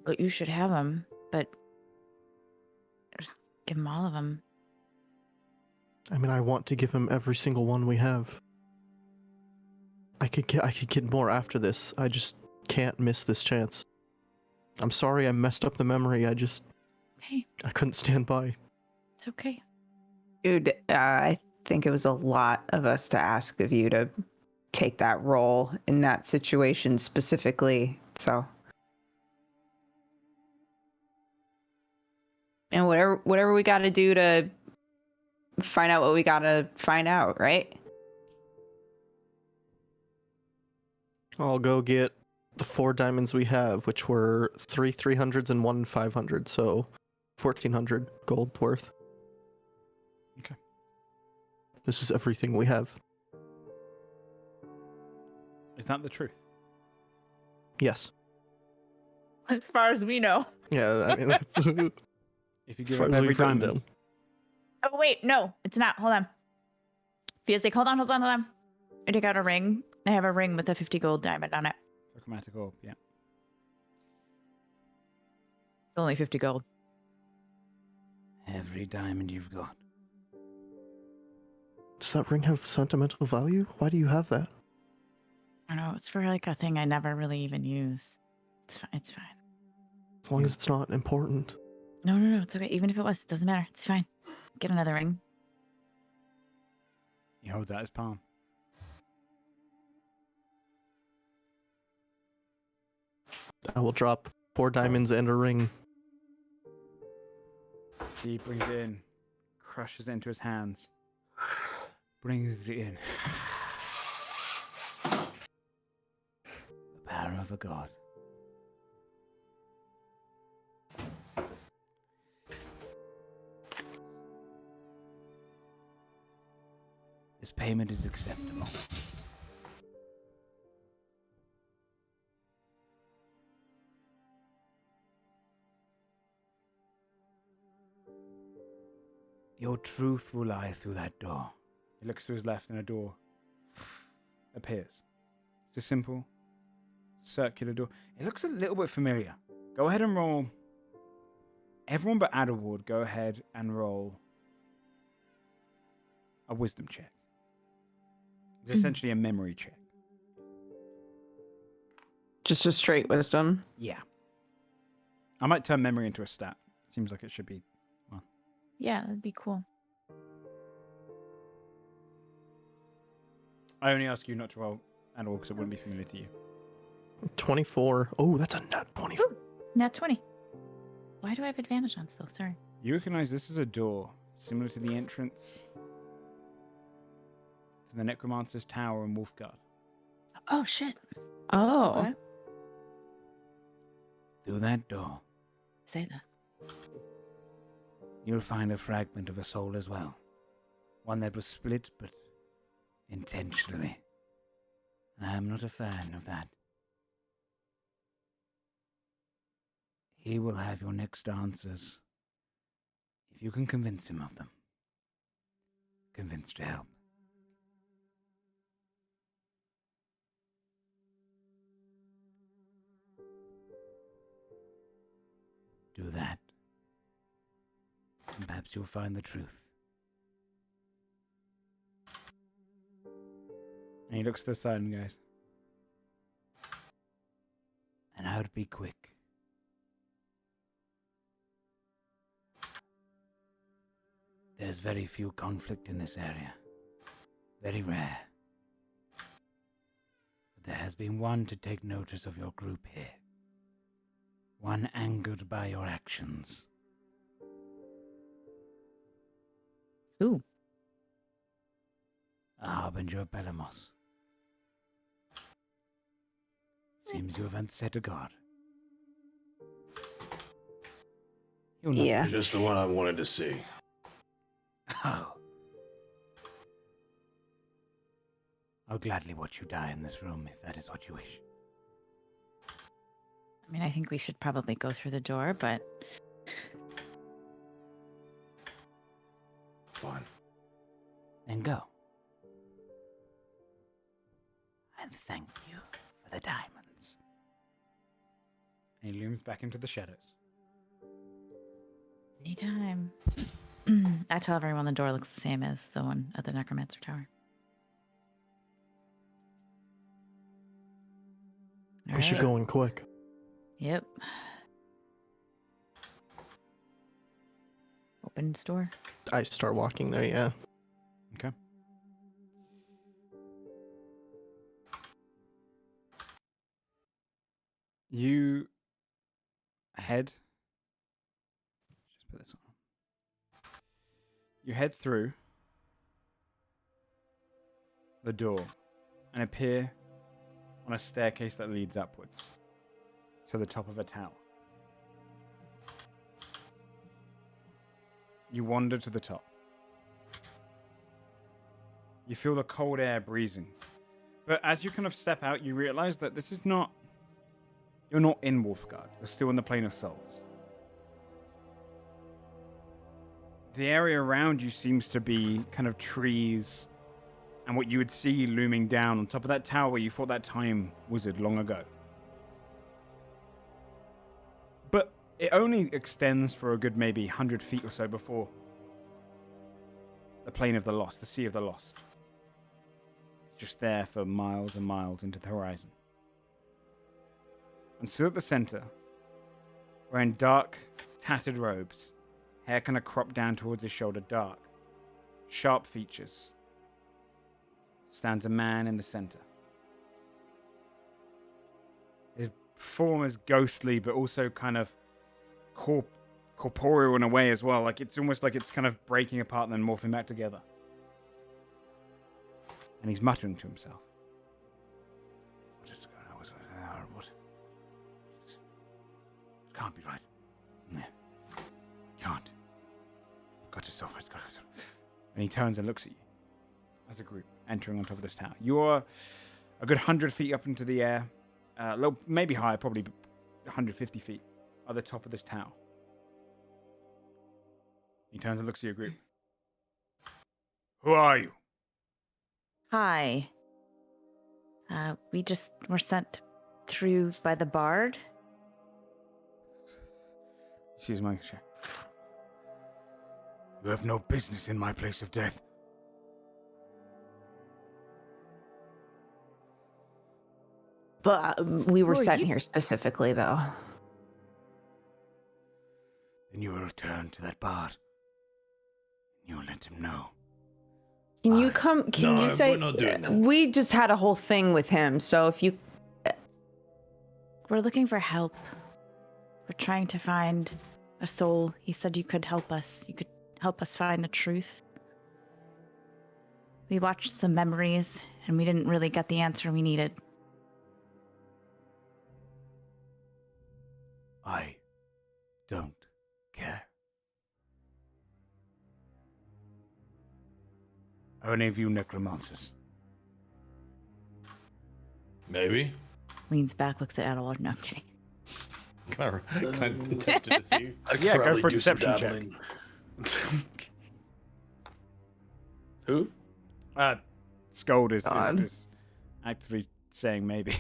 But you should have them. But just give him all of them. I mean, I want to give him every single one we have. I could get more after this. I just can't miss this chance. I'm sorry I messed up the memory. I couldn't stand by. It's okay. Dude, I think it was a lot of us to ask of you to take that role in that situation specifically. So, and whatever we got to do to find out what we got to find out, right? I'll go get the 4 diamonds we have, which were 3 300s and 1 500, so 1,400 gold worth. Okay. This is everything we have. Is that the truth? Yes. As far as we know. Yeah, I mean, that's If you as give far up as every we've written diamond, down. Oh, wait. No, it's not. Hold on. Fia's like, hold on. I take out a ring. I have a ring with a 50 gold diamond on it. for chromatic orb, yeah. It's only 50 gold. Every diamond you've got. Does that ring have sentimental value? Why do you have that? I don't know. It's for like a thing I never really even use. It's fine. It's fine. As long as it's not important. No. It's okay. Even if it was, it doesn't matter. It's fine. Get another ring. He holds out his palm. I will drop 4 diamonds and a ring. See, he brings it in, crushes it into his hands, brings it in. The power of a god. This payment is acceptable. Your truth will lie through that door. He looks to his left and a door appears. It's a simple, circular door. It looks a little bit familiar. Go ahead and roll. Everyone but Adderward, go ahead and roll a wisdom check. It's essentially a memory check. Just a straight wisdom. Yeah. I might turn memory into a stat. Seems like it should be. Yeah, that'd be cool. I only ask you not to roll at all because it wouldn't be familiar to you. 24. Oh, that's a nut 24. Ooh, nat 20. Why do I have advantage on still? Sorry. You recognize this is a door similar to the entrance to the Necromancer's Tower in Wolfguard. Oh, shit. Oh. Okay. Through that door, Say that. you'll find a fragment of a soul as well. One that was split, but intentionally. I am not a fan of that. He will have your next answers if you can convince him of them. Convince to help. Do that. And perhaps you'll find the truth. And he looks to the side and goes, and I would be quick. There's very few conflict in this area. Very rare. But there has been one to take notice of your group here. One angered by your actions. Ooh. A harbinger of Belamos. Seems you have unset a god. You'll not Yeah. be- Just the one I wanted to see. Oh. I'll gladly watch you die in this room if that is what you wish. I mean, I think we should probably go through the door, but Fine. Then go. And thank you for the diamonds. And he looms back into the shadows. anytime. I tell everyone the door looks the same as the one at the Necromancer Tower. We should go in quick. Yep. Open store. I start walking there, yeah. Okay. You head. Just put this on. You head through the door and appear on a staircase that leads upwards to the top of a tower. You wander to the top. You feel the cold air breezing. But as you kind of step out, you realize that this is not... You're not in Wolfguard. You're still in the Plane of Souls. The area around you seems to be kind of trees and what you would see looming down on top of that tower where you fought that time wizard long ago. But it only extends for a good maybe 100 feet or so before the Plane of the Lost, the Sea of the Lost. Just there for miles and miles into the horizon. And still at the center, wearing dark, tattered robes, hair kind of cropped down towards his shoulder, dark, sharp features, stands a man in the center. His form is ghostly, but also kind of corporeal in a way as well. Like it's almost like it's kind of breaking apart and then morphing back together. And he's muttering to himself. What is going on? What? It can't be right. No. Can't. Got yourself. And he turns and looks at you as a group entering on top of this tower. You're a good 100 feet up into the air. A little, maybe higher, probably 150 feet at the top of this tower. He turns and looks at your group. Who are you? Hi. We just were sent through by the bard. She's my chair. You have no business in my place of death. But we were Who are sent you? here specifically, though. Then you will return to that bard. You will let him know. Can you come? Can No, you say? we're not doing that. We just had a whole thing with him, so if you. We're looking for help. We're trying to find a soul. He said you could help us. You could help us find the truth. We watched some memories, and we didn't really get the answer we needed. I don't care. Are any of you necromancers? Maybe. Leans back, looks at Adelaide. No, I'm kidding. Kind of tempted to see. I could Yeah, go probably for a do some deception check. dabbling. Who? Scold is God. actively saying maybe.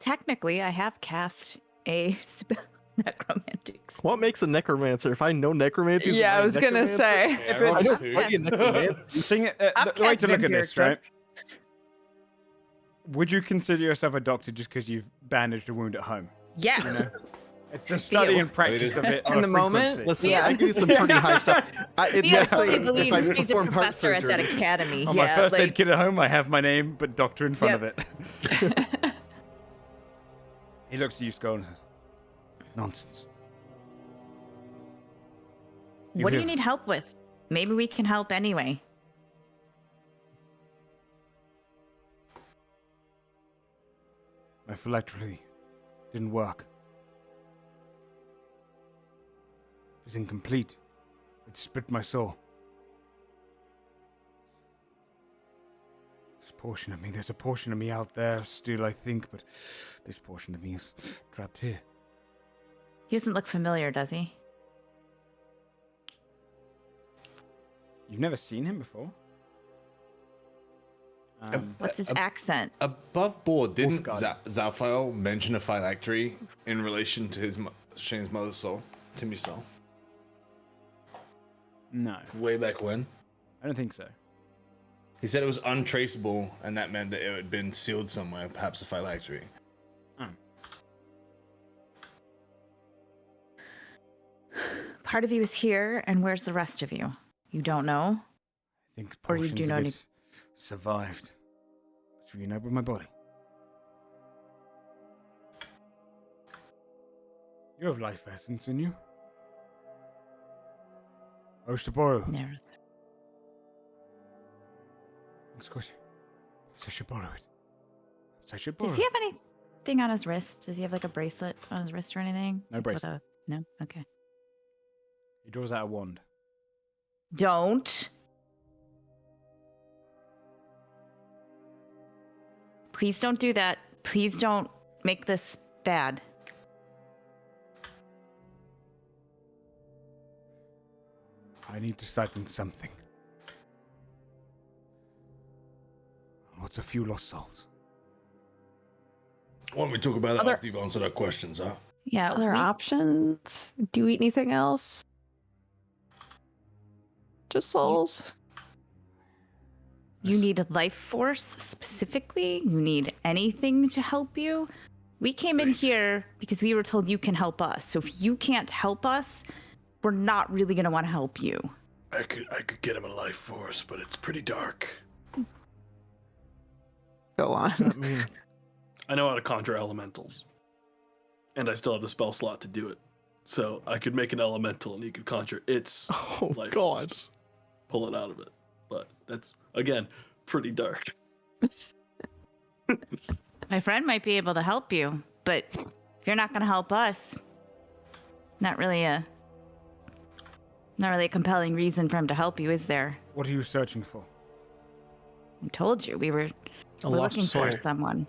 Technically, I have cast a spell, necromantics. What makes a necromancer? If I know necromancy, is Yeah, it I was gonna necromancer? say. If I I rolled don't two. play a necromancer. Thing, I'm the way to cast look at this, vampire right? Would you consider yourself a doctor just because you've bandaged a wound at home? Yeah. You know? It's the study and practice of it on In a the moment? frequency. Listen, Yeah. I do some pretty high stuff. It's Yeah, I actually, fully believe if I she's a performed heart professor at that surgery. academy. On yeah, my first like, aid kit at home, I have my name, but doctor in front of it. He looks at you, Skull, and says, "Nonsense. what do you have- need help with? Maybe we can help anyway. My phylactery didn't work. It was incomplete. It split my soul. There's a portion of me out there still, I think, but this portion of me is trapped here. He doesn't look familiar, does he? You've never seen him before? What's his accent? Above board, didn't Wolfguard. Zalfael mention a phylactery in relation to his Shane's mother's soul, Timmy's soul? No, Way back when? I don't think so. He said it was untraceable, and that meant that it had been sealed somewhere, perhaps a phylactery. Part of you is here, and where's the rest of you? You don't know? I think Or you portions do of not it need- survived. It's reunited with my body. You have life essence in you. I wish to borrow. There. Next question. Perhaps I should borrow it. Perhaps I should borrow Does he have anything on his wrist? Does he have like a bracelet on his wrist or anything? No Like, bracelet. No? Okay. He draws out a wand. Don't. Please don't do that. Please don't make this bad. I need to siphon something. What's a few lost souls? Why don't we talk about that Other- after you've answered our questions, huh? Yeah. Other we- options? Do you eat anything else? Just souls? You need a life force specifically? You need anything to help you? We came in here because we were told you can help us. So if you can't help us, we're not really going to want to help you. I could get him a life force, but it's pretty dark. Go on. I mean, I know how to conjure elementals. and I still have the spell slot to do it. So I could make an elemental, and you could conjure its Oh life God. force, pull it out of it. But that's again pretty dark. My friend might be able to help you, but if you're not going to help us, not really a compelling reason for him to help you, is there? What are you searching for? I told you we're lost looking for soul. someone.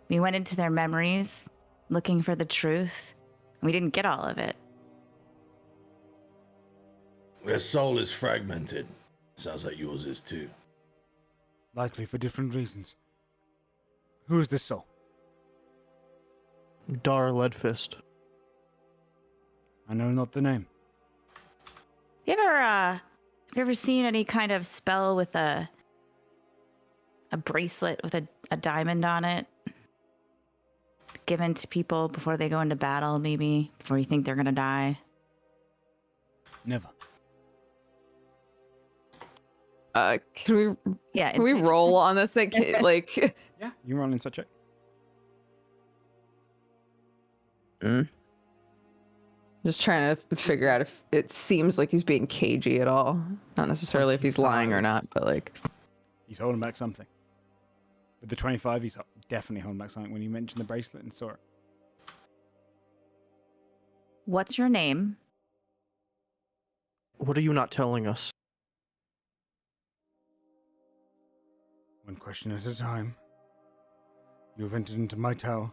We went into their memories looking for the truth. We didn't get all of it. Their soul is fragmented. Sounds like yours is too. Likely for different reasons. Who is this soul? Dara Leadfist. I know not the name. You ever seen any kind of spell with a bracelet with a diamond on it? Given to people before they go into battle, maybe before you think they're gonna die. Never. Can we Yeah, can we insight. roll on this thing? Like, Yeah, you roll an insight check. just trying to figure out if it seems like he's being cagey at all. Not necessarily if he's lying or not, but like, He's holding back something. With the 25, he's definitely holding back something when you mentioned the bracelet and saw it. What's your name? What are you not telling us? One question at a time. You have entered into my tower.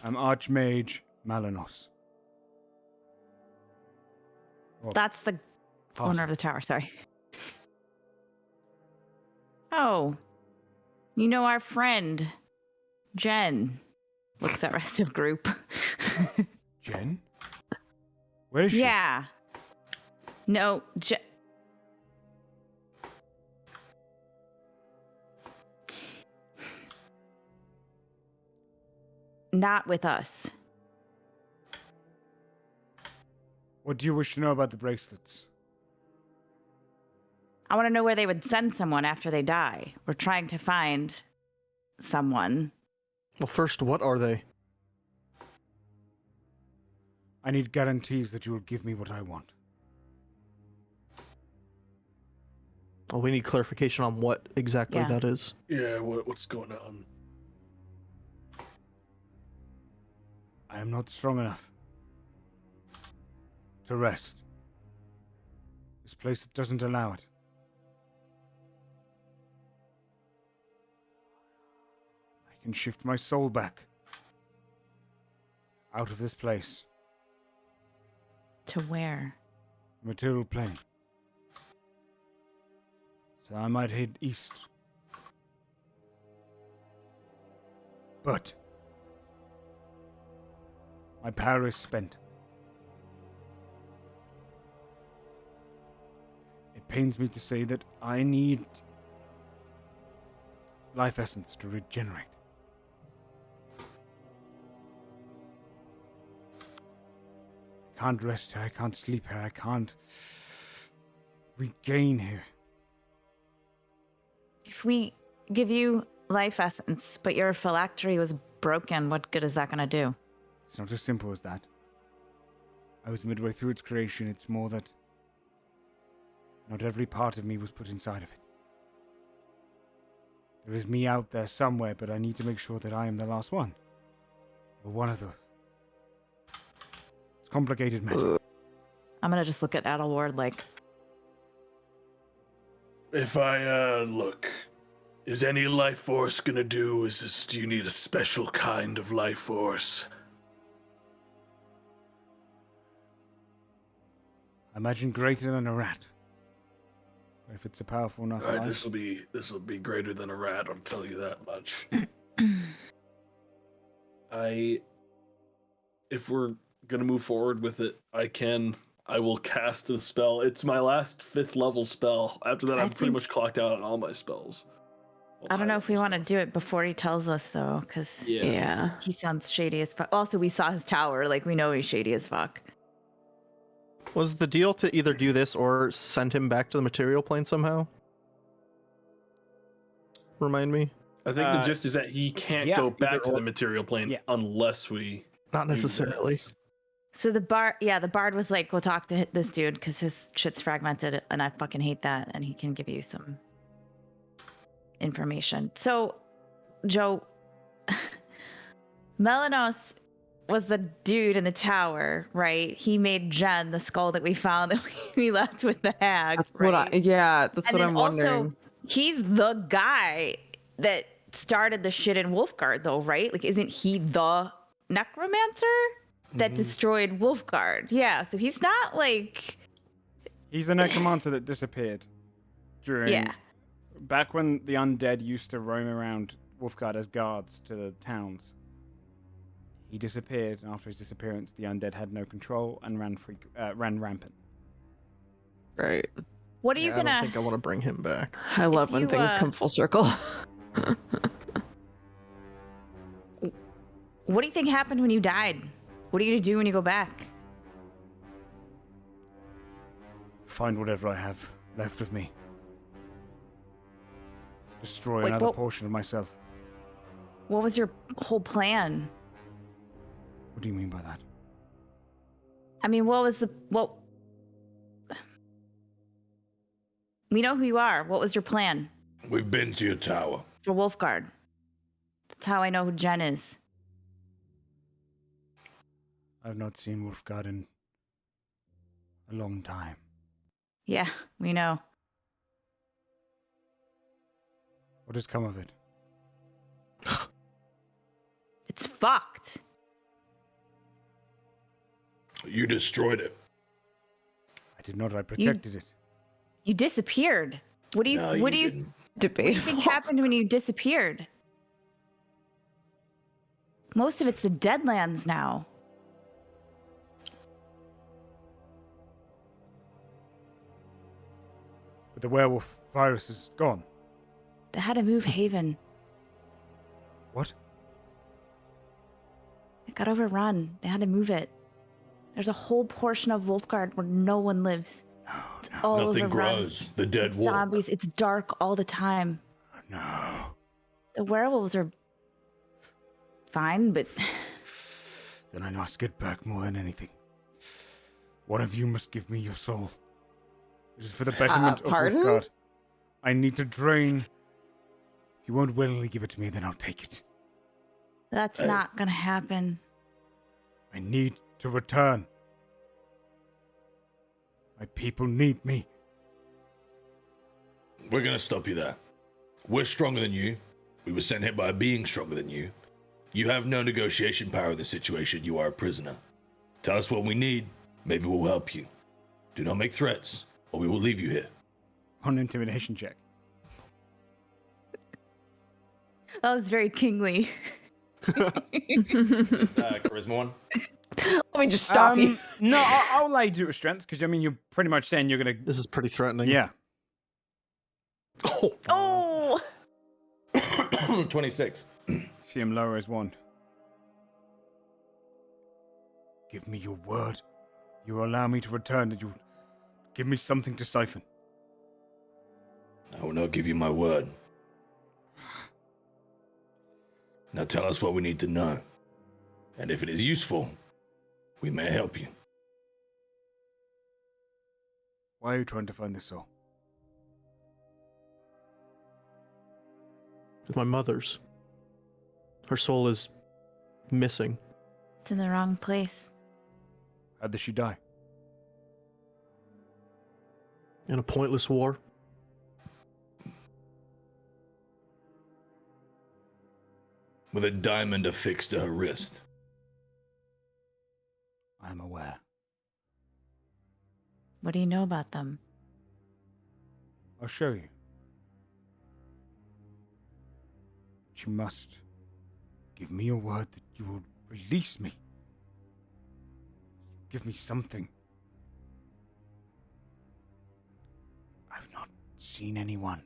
I'm Archmage Malanos. Or That's the owner of the tower, sorry. Oh, you know our friend, Jen. Looks at rest of group. Jen? Where is she? Yeah. No, not with us. What do you wish to know about the bracelets? I want to know where they would send someone after they die. We're trying to find someone. Well, first, what are they? I need guarantees that you will give me what I want. Well, we need clarification on what exactly Yeah. that is. Yeah, what's going on? I am not strong enough to rest. This place doesn't allow it. I can shift my soul back out of this place, To where? material plane. So I might head east. But my power is spent. It pains me to say that I need life essence to regenerate. I can't rest here, I can't sleep here, I can't regain here. If we give you life essence, but your phylactery was broken, what good is that going to do? It's not as simple as that. I was midway through its creation. It's more that not every part of me was put inside of it. There is me out there somewhere, but I need to make sure that I am the last one. Or one of those. It's complicated matter. I'm going to just look at Adelward like, If I look, is any life force gonna do? Do you need a special kind of life force? I imagine greater than a rat. But if it's a powerful enough All right, life, this will be greater than a rat. I'll tell you that much. If we're gonna move forward with it, I will cast a spell. It's my last 5th level spell. After that, I'm pretty much clocked out on all my spells. I don't know if we want to do it before he tells us, though, because yeah. he sounds shady as fuck. Also, we saw his tower. Like, we know he's shady as fuck. Was the deal to either do this or send him back to the material plane somehow? Remind me. I think the gist is that he can't yeah, go back either to the or. material plane Yeah. unless we. Not do necessarily. this. So the bard was like, "Go talk to this dude because his shit's fragmented, and I fucking hate that, and he can give you some information." So, Joe, Melanos was the dude in the tower, right? He made Jen the skull that we found that we left with the hag. That's right? what that's And what then I'm wondering. also, he's the guy that started the shit in Wolfguard, though, right? Like, isn't he the necromancer that destroyed Wolfguard? Yeah, so he's not like. He's the necromancer that disappeared during. Yeah. Back when the undead used to roam around Wolfguard as guards to the towns. He disappeared, and after his disappearance, the undead had no control and ran rampant. Right. What are you I gonna? don't think I want to bring him back. I love when you, things come full circle. What do you think happened when you died? What are you gonna do when you go back? Find whatever I have left of me. Destroy Wait, another what- portion of myself. What was your whole plan? What do you mean by that? I mean, what? We know who you are. What was your plan We've been to your tower. for Wolfguard? That's how I know who Jen is. I've not seen Wolfguard in a long time. Yeah, we know. What has come of it? It's fucked. You destroyed it. I did not. I protected it. You disappeared. What do you? No, what do you didn't. Debate. think happened when you disappeared? Most of it's the Deadlands now. But the werewolf virus is gone. They had to move Haven. What? It got overrun. They had to move it. There's a whole portion of Wolfguard where no one lives. It's all Nothing overrun. grows. The dead It's walk. zombies. It's dark all the time. No. The werewolves are fine, but Then I must get back more than anything. One of you must give me your soul. It is for the betterment of pardon? Wolfguard. I need to drain. If you won't willingly give it to me, then I'll take it. that's not gonna happen. I need to return. My people need me. We're gonna stop you there. We're stronger than you. We were sent here by a being stronger than you. You have no negotiation power in this situation. You are a prisoner. Tell us what we need. Maybe we'll help you. Do not make threats, or we will leave you here. On intimidation check. That was very kingly. Charisma one. Let me just stop you. No, I'll allow you to do it with strength, because I mean, you're pretty much saying you're going to... This is pretty threatening. Yeah. Oh! 26. See him lower his wand. Give me your word. You will allow me to return, that you give me something to siphon. I will not give you my word. Now tell us what we need to know. And if it is useful, we may help you. Why are you trying to find this soul? My mother's. Her soul is missing. It's in the wrong place. How did she die? In a pointless war. With a diamond affixed to her wrist. I am aware. What do you know about them? I'll show you. But you must give me your word that you will release me. Give me something. I've not seen anyone.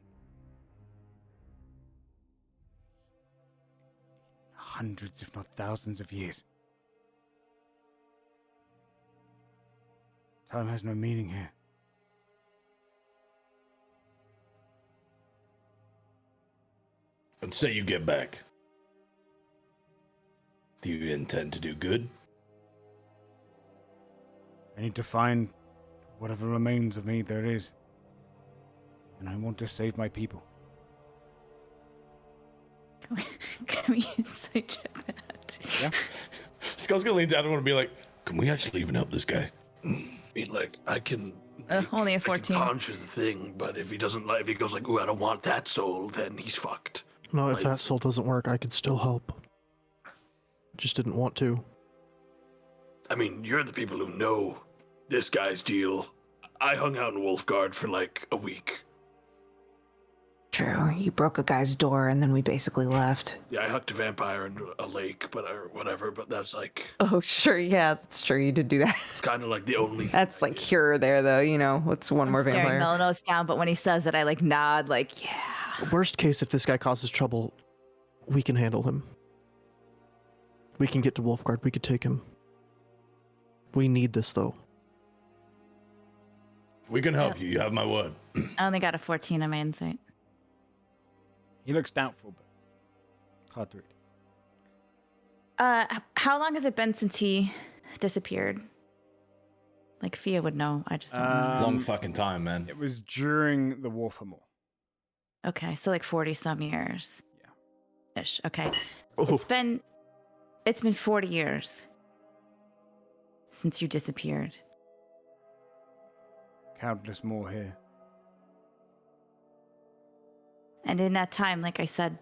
Hundreds, if not thousands of years. Time has no meaning here. And say you get back. Do you intend to do good? I need to find whatever remains of me there is. And I want to save my people. Can we insight check that? Yeah. Skull's gonna lean down and want to be like, can we actually even help this guy? I mean, like, I can. Only a I can 14. conjure the thing, but if he doesn't like, if he goes like, "Ooh, I don't want that soul," then he's fucked. No, if Like- that soul doesn't work, I could still help. Just didn't want to. I mean, you're the people who know this guy's deal. I hung out in Wolfguard for like a week. True. You broke a guy's door and then we basically left. Yeah, I hucked a vampire into a lake, or whatever. But that's like, Oh, sure. Yeah, that's true. You did do that. it's kind of like the only. That's like here or there, though. You know, what's one more Staring vampire? Melanos down, but when he says it, I like nod, like, yeah. Worst case, if this guy causes trouble, we can handle him. We can get to Wolfguard. We could take him. We need this, though. We can help you. You have my word. I only got a 14 on my insight. He looks doubtful, but hard to read. How long has it been since he disappeared? Like Fia would know. I just don't know. Long fucking time, man. It was during the War for More. Okay, so like 40 some years. Yeah. Ish. Okay. Oh, It's been 40 years since you disappeared. Countless more here. And in that time, like I said,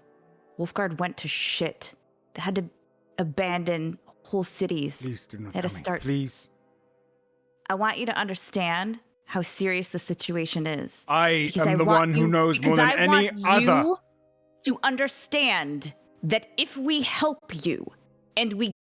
Wolfguard went to shit. They had to abandon whole cities. Please do not Let tell us me. start- Please. I want you to understand how serious the situation is. I Because am I the want one who you- knows more because than I any want other. you to understand that if we help you and we